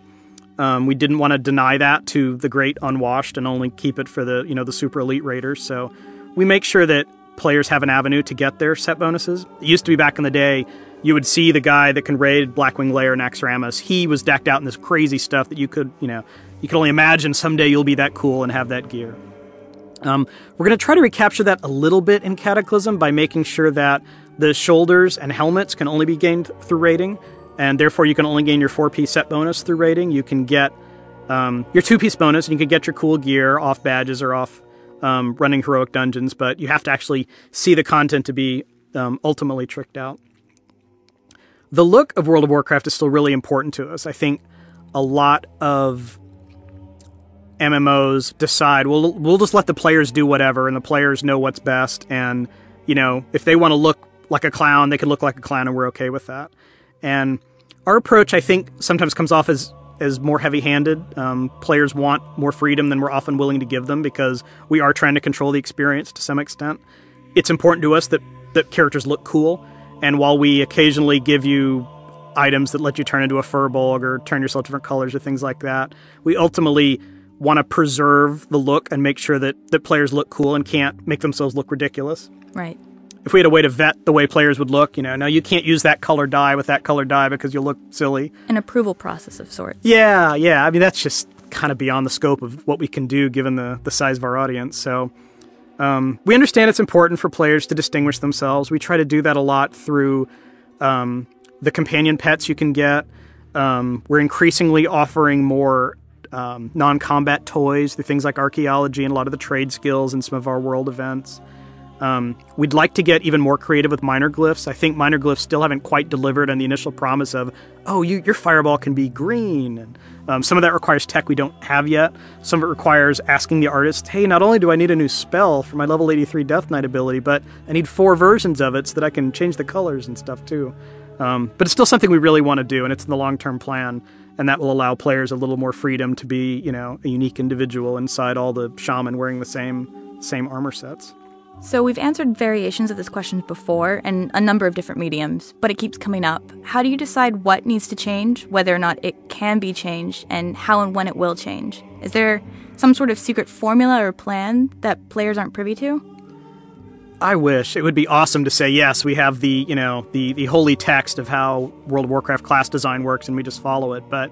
We didn't want to deny that to the great unwashed and only keep it for the super elite raiders. So we make sure that players have an avenue to get their set bonuses. It used to be back in the day, you would see the guy that can raid Blackwing Lair and Naxxramas. He was decked out in this crazy stuff that you could only imagine someday you'll be that cool and have that gear. We're going to try to recapture that a little bit in Cataclysm by making sure that the shoulders and helmets can only be gained through raiding, and therefore you can only gain your 4-piece set bonus through raiding. You can get your 2-piece bonus, and you can get your cool gear off badges or off running Heroic Dungeons, but you have to actually see the content to be ultimately tricked out. The look of World of Warcraft is still really important to us. I think a lot of MMOs decide, well, we'll just let the players do whatever, and the players know what's best, and, if they want to look like a clown, they can look like a clown, and we're okay with that. And our approach, I think, sometimes comes off as more heavy-handed. Players want more freedom than we're often willing to give them, because we are trying to control the experience to some extent. It's important to us that characters look cool, And while we occasionally give you items that let you turn into a furbolg or turn yourself different colors or things like that, we ultimately want to preserve the look and make sure that players look cool and can't make themselves look ridiculous. Right. If we had a way to vet the way players would look, no, you can't use that color dye with that color dye because you'll look silly. An approval process of sorts. Yeah. I mean, that's just kind of beyond the scope of what we can do given the size of our audience. So we understand it's important for players to distinguish themselves. We try to do that a lot through the companion pets you can get. We're increasingly offering more non-combat toys through things like archaeology and a lot of the trade skills and some of our world events. We'd like to get even more creative with minor glyphs. I think minor glyphs still haven't quite delivered on the initial promise of, your fireball can be green. And some of that requires tech we don't have yet. Some of it requires asking the artist, hey, not only do I need a new spell for my level 83 Death Knight ability, but I need 4 versions of it so that I can change the colors and stuff too. But it's still something we really want to do, and it's in the long-term plan. And that will allow players a little more freedom to be, a unique individual inside all the shaman wearing the same armor sets. So we've answered variations of this question before in a number of different mediums, but it keeps coming up. How do you decide what needs to change, whether or not it can be changed, and how and when it will change? Is there some sort of secret formula or plan that players aren't privy to? I wish. It would be awesome to say, yes, we have the holy text of how World of Warcraft class design works and we just follow it. But,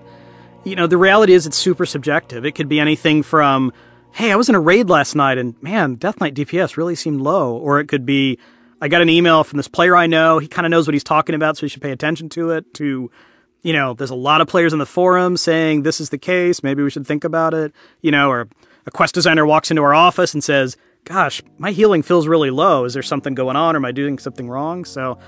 the reality is it's super subjective. It could be anything from, hey, I was in a raid last night and, man, Death Knight DPS really seemed low. Or it could be, I got an email from this player I know. He kind of knows what he's talking about, so you should pay attention to it. To, there's a lot of players in the forum saying this is the case. Maybe we should think about it. Or a quest designer walks into our office and says, gosh, my healing feels really low. Is there something going on? Or am I doing something wrong? So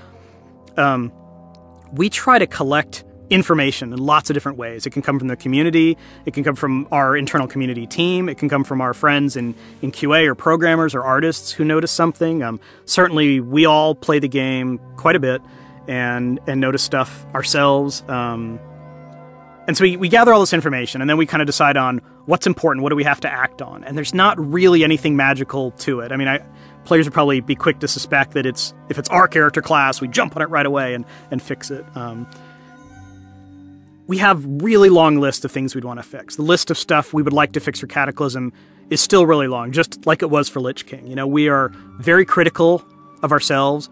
we try to collect information in lots of different ways. It can come from the community. It can come from our internal community team. It can come from our friends in QA or programmers or artists who notice something. Certainly, we all play the game quite a bit and notice stuff ourselves. And so we gather all this information, and then we kind of decide on what's important, what do we have to act on. And there's not really anything magical to it. I mean, players would probably be quick to suspect that if it's our character class, we jump on it right away and fix it. We have really long lists of things we'd want to fix. The list of stuff we would like to fix for Cataclysm is still really long, just like it was for Lich King. We are very critical of ourselves.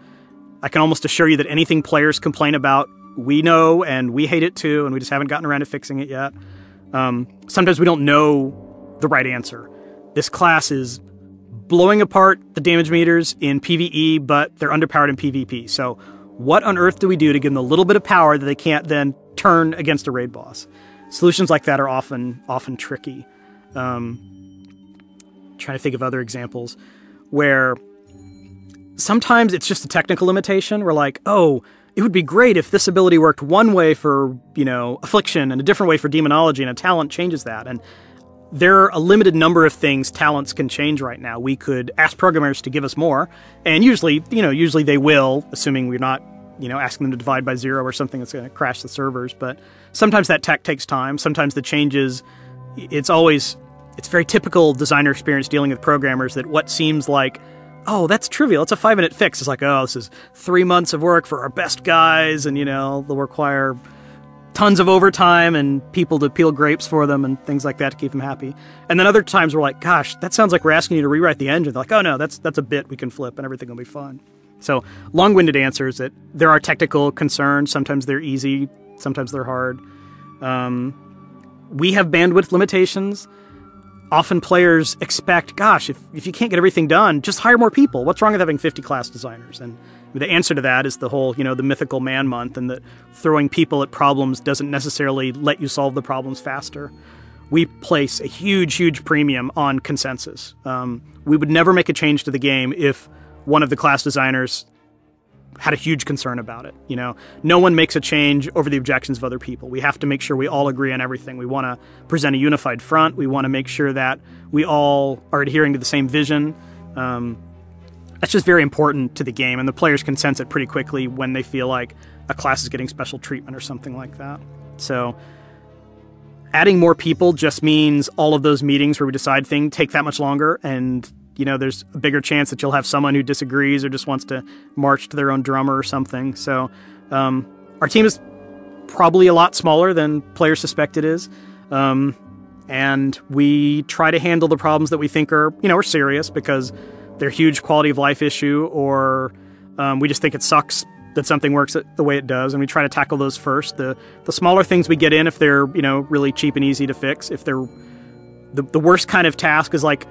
I can almost assure you that anything players complain about, we know, and we hate it too, and we just haven't gotten around to fixing it yet. Sometimes we don't know the right answer. This class is blowing apart the damage meters in PvE, but they're underpowered in PvP. So what on earth do we do to give them a little bit of power that they can't then turn against a raid boss? Solutions like that are often tricky. Trying to think of other examples where sometimes it's just a technical limitation. We're like, it would be great if this ability worked one way for, Affliction and a different way for Demonology, and a talent changes that. And there are a limited number of things talents can change right now. We could ask programmers to give us more, and usually they will, assuming we're not, asking them to divide by 0 or something that's going to crash the servers. But sometimes that tech takes time. Sometimes the changes, it's very typical designer experience dealing with programmers that what seems like, that's trivial, it's a 5-minute fix. It's like, this is 3 months of work for our best guys, and, they'll require tons of overtime and people to peel grapes for them and things like that to keep them happy. And then other times we're like, gosh, that sounds like we're asking you to rewrite the engine. They're like, no, that's a bit we can flip and everything will be fine. So long-winded answer is that there are technical concerns. Sometimes they're easy, sometimes they're hard. We have bandwidth limitations. Often players expect, gosh, if you can't get everything done, just hire more people. What's wrong with having 50 class designers? And the answer to that is the whole, the mythical man month, and that throwing people at problems doesn't necessarily let you solve the problems faster. We place a huge, huge premium on consensus. We would never make a change to the game if one of the class designers had a huge concern about it. No one makes a change over the objections of other people. We have to make sure we all agree on everything. We want to present a unified front. We want to make sure that we all are adhering to the same vision. That's just very important to the game, and the players can sense it pretty quickly when they feel like a class is getting special treatment or something like that. So adding more people just means all of those meetings where we decide things take that much longer, and there's a bigger chance that you'll have someone who disagrees or just wants to march to their own drummer or something. So our team is probably a lot smaller than players suspect it is. And we try to handle the problems that we think are serious because they're a huge quality of life issue, or we just think it sucks that something works the way it does, and we try to tackle those first. The smaller things we get in if they're really cheap and easy to fix. If they're the worst kind of task is like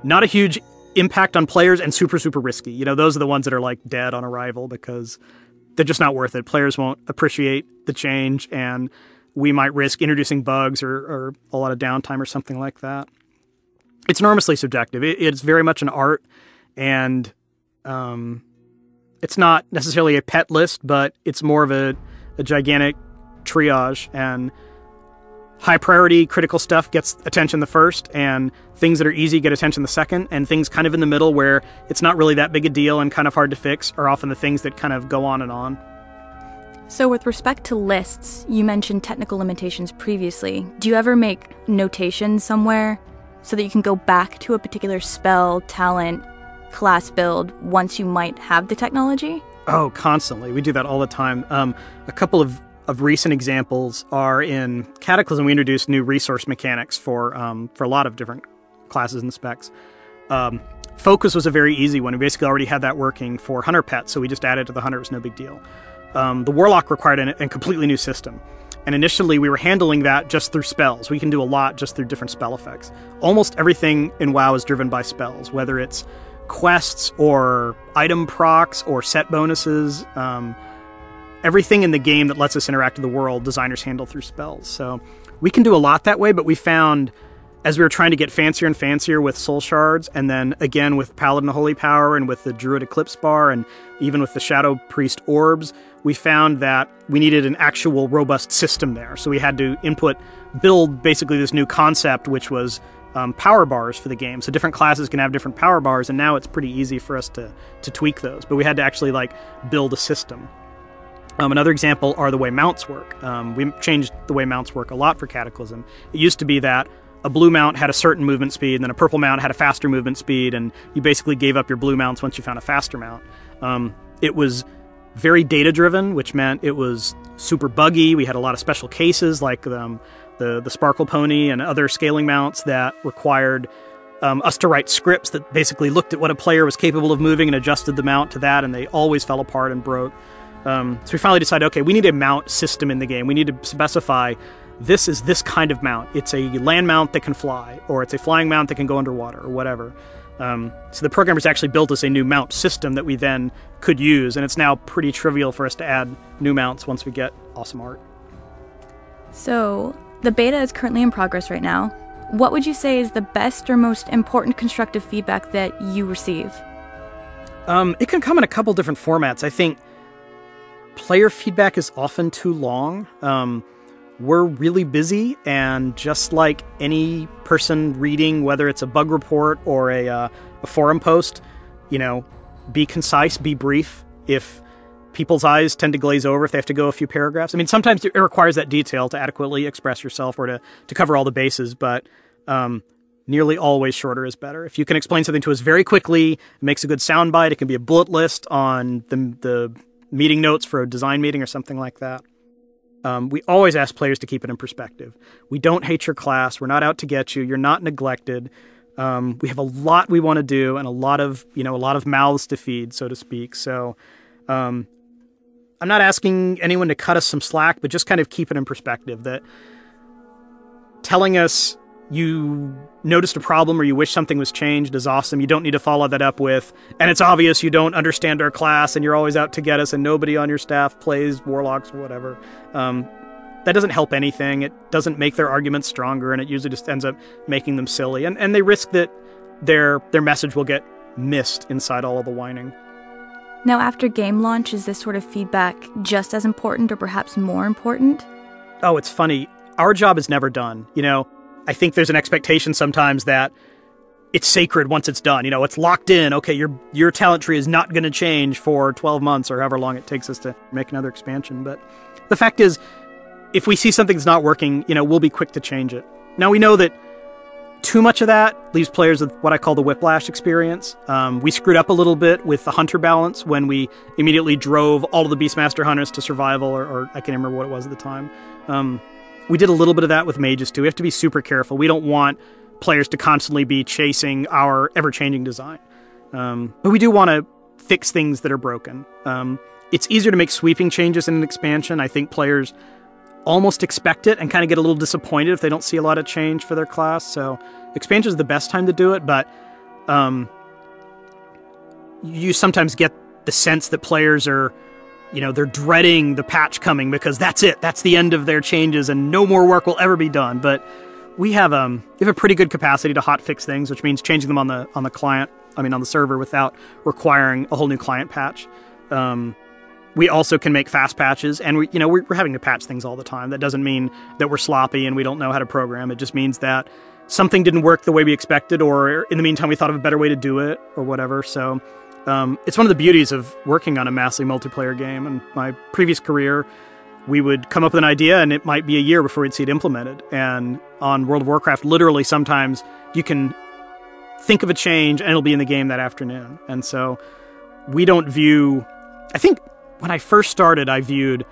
not a huge impact on players and super, super risky. Those are the ones that are like dead on arrival because they're just not worth it. Players won't appreciate the change, and we might risk introducing bugs or a lot of downtime or something like that. It's enormously subjective. It's very much an art, and it's not necessarily a pet list, but it's more of a gigantic triage, and high priority critical stuff gets attention the first, and things that are easy get attention the second, and things kind of in the middle where it's not really that big a deal and kind of hard to fix are often the things that kind of go on and on. So with respect to lists, you mentioned technical limitations previously. Do you ever make notations somewhere so that you can go back to a particular spell, talent, class build once you might have the technology? Oh, constantly. We do that all the time. A couple of recent examples are in Cataclysm. We introduced new resource mechanics for a lot of different classes and specs. Focus was a very easy one. We basically already had that working for Hunter Pet, so we just added to the Hunter. It was no big deal. The Warlock required a completely new system. And initially, we were handling that just through spells. We can do a lot just through different spell effects. Almost everything in WoW is driven by spells, whether it's quests or item procs or set bonuses. Everything in the game that lets us interact with the world, designers handle through spells. So we can do a lot that way, but we found as we were trying to get fancier and fancier with soul shards, and then again with Paladin Holy Power and with the Druid Eclipse Bar and even with the Shadow Priest Orbs, we found that we needed an actual robust system there. So we had to build basically this new concept, which was power bars for the game. So different classes can have different power bars, and now it's pretty easy for us to tweak those. But we had to actually build a system. Another example are the way mounts work. We changed the way mounts work a lot for Cataclysm. It used to be that a blue mount had a certain movement speed, and then a purple mount had a faster movement speed, and you basically gave up your blue mounts once you found a faster mount. It was very data-driven, which meant it was super buggy. We had a lot of special cases like the Sparkle Pony and other scaling mounts that required us to write scripts that basically looked at what a player was capable of moving and adjusted the mount to that, and they always fell apart and broke. So we finally decided, okay, we need a mount system in the game. We need to specify this is this kind of mount. It's a land mount that can fly, or it's a flying mount that can go underwater, or whatever. So the programmers actually built us a new mount system that we then could use, and it's now pretty trivial for us to add new mounts once we get awesome art. So the beta is currently in progress right now. What would you say is the best or most important constructive feedback that you receive? It can come in a couple different formats. I think player feedback is often too long. We're really busy, and just like any person reading, whether it's a bug report or a forum post, be concise, be brief. If people's eyes tend to glaze over if they have to go a few paragraphs. I mean, sometimes it requires that detail to adequately express yourself or to cover all the bases, but nearly always shorter is better. If you can explain something to us very quickly, it makes a good soundbite. It can be a bullet list on the meeting notes for a design meeting or something like that. We always ask players to keep it in perspective. We don't hate your class. We're not out to get you. You're not neglected. We have a lot we want to do and a lot of mouths to feed, so to speak. So I'm not asking anyone to cut us some slack, but just kind of keep it in perspective, that telling us you noticed a problem or you wish something was changed is awesome. You don't need to follow that up with, and it's obvious you don't understand our class and you're always out to get us and nobody on your staff plays Warlocks or whatever. That doesn't help anything. It doesn't make their arguments stronger, and it usually just ends up making them silly. And they risk that their message will get missed inside all of the whining. Now, after game launch, is this sort of feedback just as important or perhaps more important? Oh, it's funny. Our job is never done. I think there's an expectation sometimes that it's sacred once it's done. It's locked in. Okay, your talent tree is not going to change for 12 months or however long it takes us to make another expansion. But the fact is, if we see something that's not working, we'll be quick to change it. Now, we know that too much of that leaves players with what I call the whiplash experience. We screwed up a little bit with the hunter balance when we immediately drove all of the Beastmaster hunters to survival, or I can't remember what it was at the time. We did a little bit of that with mages too. We have to be super careful. We don't want players to constantly be chasing our ever-changing design. But we do want to fix things that are broken. It's easier to make sweeping changes in an expansion. I think players almost expect it and kind of get a little disappointed if they don't see a lot of change for their class. So expansion is the best time to do it, but you sometimes get the sense that players are, they're dreading the patch coming because that's it. That's the end of their changes and no more work will ever be done. But we have a pretty good capacity to hotfix things, which means changing them on the client, on the server without requiring a whole new client patch. We also can make fast patches, and we're having to patch things all the time. That doesn't mean that we're sloppy and we don't know how to program. It just means that something didn't work the way we expected, or in the meantime we thought of a better way to do it, or whatever. So it's one of the beauties of working on a massively multiplayer game. In my previous career, we would come up with an idea, and it might be a year before we'd see it implemented. And on World of Warcraft, literally sometimes you can think of a change, and it'll be in the game that afternoon. And so we don't view... I think when I first started, I viewed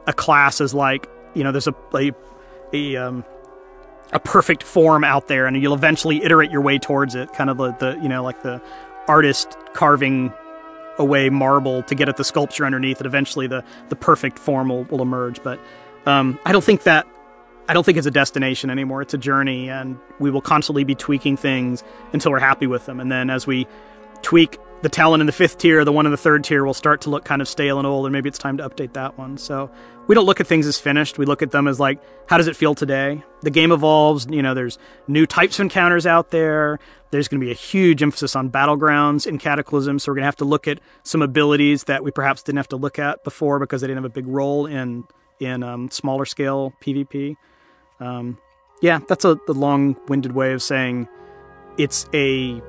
a class as like, there's a perfect form out there, and you'll eventually iterate your way towards it. Kind of like the artist carving away marble to get at the sculpture underneath, and eventually the perfect form will emerge. But I don't think it's a destination anymore. It's a journey, and we will constantly be tweaking things until we're happy with them. And then as we tweak the talent in the 5th tier, the one in the 3rd tier will start to look kind of stale and old, and maybe it's time to update that one. So we don't look at things as finished. We look at them as like, how does it feel today? The game evolves. There's new types of encounters out there. There's going to be a huge emphasis on battlegrounds in Cataclysm, so we're going to have to look at some abilities that we perhaps didn't have to look at before because they didn't have a big role in smaller scale PvP. That's a long-winded way of saying it's a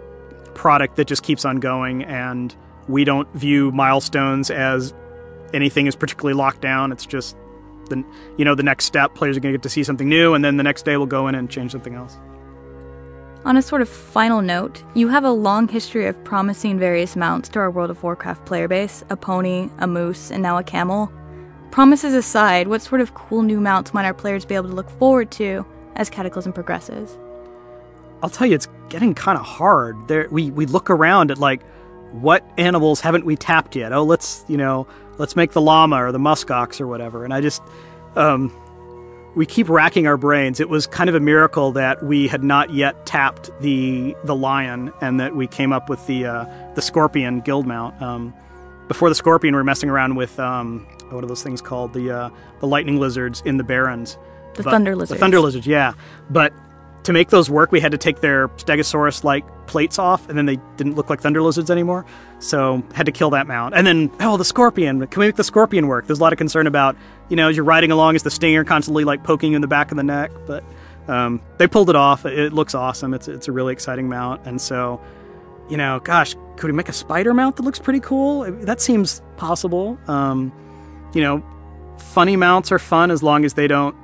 product that just keeps on going, and we don't view milestones as anything is particularly locked down. It's just the next step. Players are going to get to see something new, and then the next day we'll go in and change something else. On a sort of final note, you have a long history of promising various mounts to our World of Warcraft player base: a pony, a moose, and now a camel. Promises aside, what sort of cool new mounts might our players be able to look forward to as Cataclysm progresses? I'll tell you, it's getting kind of hard. We look around at like, what animals haven't we tapped yet? Oh, let's make the llama or the muskox or whatever. And I just, we keep racking our brains. It was kind of a miracle that we had not yet tapped the lion, and that we came up with the scorpion guild mount. Before the scorpion, we were messing around with what are those things called? The lightning lizards in the Barrens. Thunder lizards. The thunder lizards, yeah. But to make those work, we had to take their Stegosaurus-like plates off, and then they didn't look like thunder lizards anymore. So had to kill that mount. And then, the scorpion. Can we make the scorpion work? There's a lot of concern about, as you're riding along, is the stinger constantly like poking you in the back of the neck? But they pulled it off. It looks awesome. It's a really exciting mount. And so, gosh, could we make a spider mount that looks pretty cool? That seems possible. Funny mounts are fun as long as they don't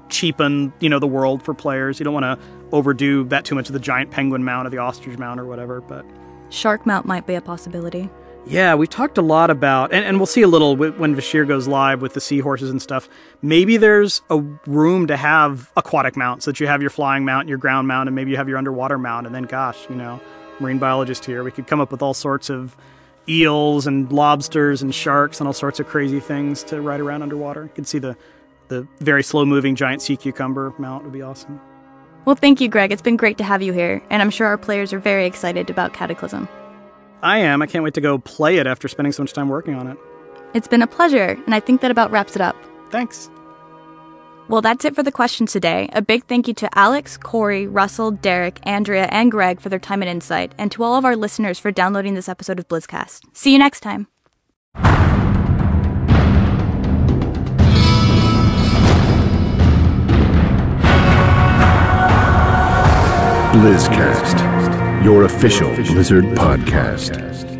cheapen, the world for players. You don't want to overdo that too much of the giant penguin mount or the ostrich mount or whatever, but... Shark mount might be a possibility. Yeah, we've talked a lot about, and we'll see a little when Vashir goes live with the seahorses and stuff. Maybe there's a room to have aquatic mounts, so that you have your flying mount, your ground mount, and maybe you have your underwater mount, and then, gosh, marine biologist here, we could come up with all sorts of eels and lobsters and sharks and all sorts of crazy things to ride around underwater. You can see the very slow-moving giant sea cucumber mount would be awesome. Well, thank you, Greg. It's been great to have you here, and I'm sure our players are very excited about Cataclysm. I am. I can't wait to go play it after spending so much time working on it. It's been a pleasure, and I think that about wraps it up. Thanks. Well, that's it for the questions today. A big thank you to Alex, Corey, Russell, Derek, Andrea, and Greg for their time and insight, and to all of our listeners for downloading this episode of BlizzCast. See you next time. BlizzCast, your official Blizzard podcast.